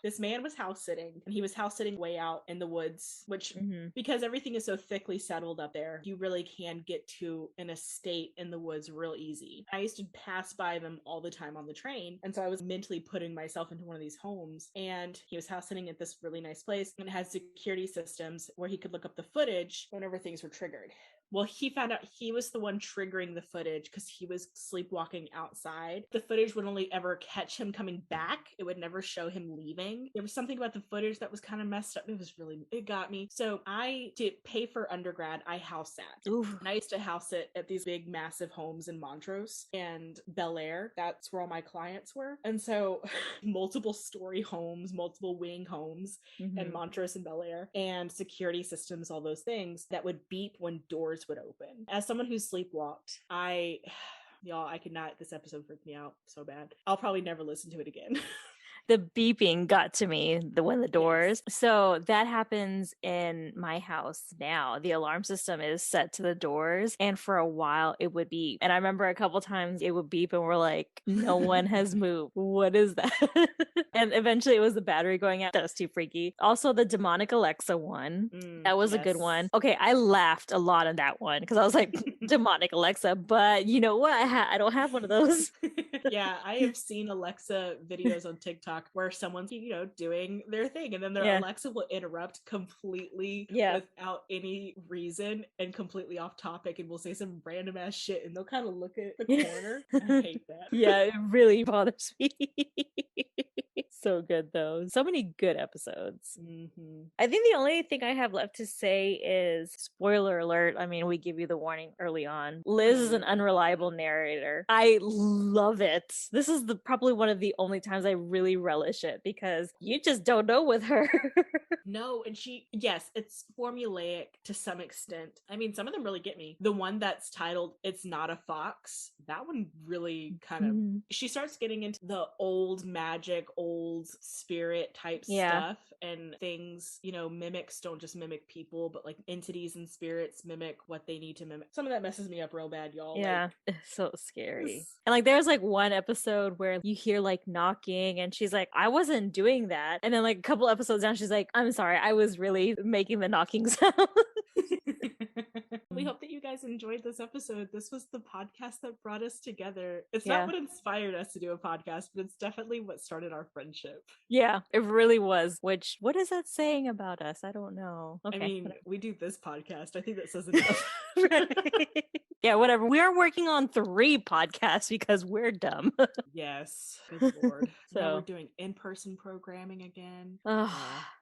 this man was house sitting, and he was house sitting way out in the woods, which because everything is so thickly settled up there, you really can get to an estate in the woods real easy. I used to pass by them all the time on the train, and so I was mentally putting myself into one of these homes, and he was house sitting at this really nice place, and it had security systems where he could look up the footage whenever things were triggered. Well, he found out he was the one triggering the footage because he was sleepwalking outside. The footage would only ever catch him coming back. It would never show him leaving. There was something about the footage that was kind of messed up. It got me. So I did pay for undergrad. I house sat. Oof. And I used to house sit at these big, massive homes in Montrose and Bel Air. That's where all my clients were. And so multiple story homes, multiple wing homes in Montrose and Bel Air, and security systems, all those things that would beep when doors would open. As someone who sleepwalked, y'all, I could not, this episode freaked me out so bad. I'll probably never listen to it again. The beeping got to me when the doors. Yes. So that happens in my house now. The alarm system is set to the doors, and for a while it would beep. And I remember a couple times it would beep, and we're like, no one has moved. What is that? And eventually it was the battery going out. That was too freaky. Also, the demonic Alexa one. That was a good one. Okay, I laughed a lot on that one because I was like, demonic Alexa. But you know what? I don't have one of those. Yeah, I have seen Alexa videos on TikTok where someone's, doing their thing, and then their Alexa will interrupt completely without any reason and completely off topic, and will say some random ass shit, and they'll kind of look at the corner. I hate that. Yeah, it really bothers me. So good though. So many good episodes. I think the only thing I have left to say is spoiler alert. I mean, we give you the warning early on. Liz is an unreliable narrator. I love it. This is probably one of the only times I really relish it because you just don't know with her. No, and yes, it's formulaic to some extent. I mean, some of them really get me. The one that's titled It's Not a Fox, that one really kind of, she starts getting into the old magic, old spirit type stuff, and things, mimics don't just mimic people, but like entities and spirits mimic what they need to mimic. Some of that messes me up real bad, y'all. Yeah, it's so scary. And like there's like one episode where you hear like knocking, and she's like, I wasn't doing that. And then like a couple episodes down, she's like, I'm sorry, I was really making the knocking sound. We hope that you guys enjoyed this episode. This was the podcast that brought us together. It's not what inspired us to do a podcast, but it's definitely what started our friendship. Yeah, it really was. Which, what is that saying about us? I don't know. Okay, I mean, we do this podcast. I think that says enough. Right. Yeah, whatever. We are working on 3 podcasts because we're dumb. Yes. Good Lord. So now we're doing in-person programming again.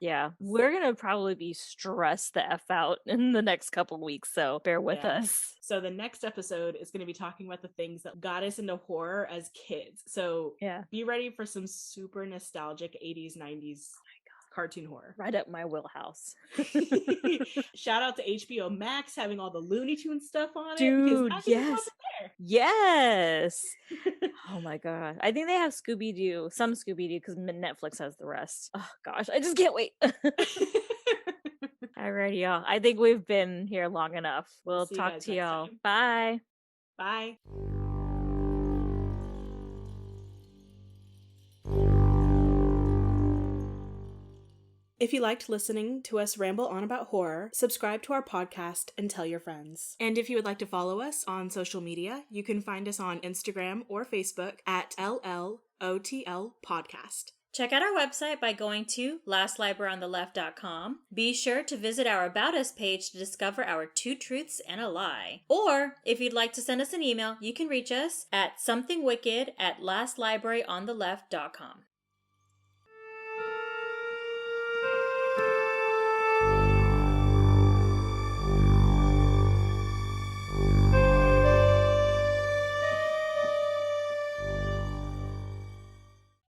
Yeah. We're going to probably be stressed the F out in the next couple weeks, so bear with us. So the next episode is going to be talking about the things that got us into horror as kids. So be ready for some super nostalgic 80s, 90s cartoon horror. Right up my wheelhouse. Shout out to HBO Max having all the Looney Tunes stuff on it. Dude, yes. Yes. Oh my god. I think they have Scooby-Doo, some Scooby-Doo, because Netflix has the rest. Oh gosh, I just can't wait. Alrighty, y'all. I think we've been here long enough. We'll talk to y'all. Bye. Bye. If you liked listening to us ramble on about horror, subscribe to our podcast and tell your friends. And if you would like to follow us on social media, you can find us on Instagram or Facebook at LLotL Podcast. Check out our website by going to lastlibraryontheleft.com. Be sure to visit our About Us page to discover our 2 truths and a lie. Or, if you'd like to send us an email, you can reach us at somethingwicked@lastlibraryontheleft.com.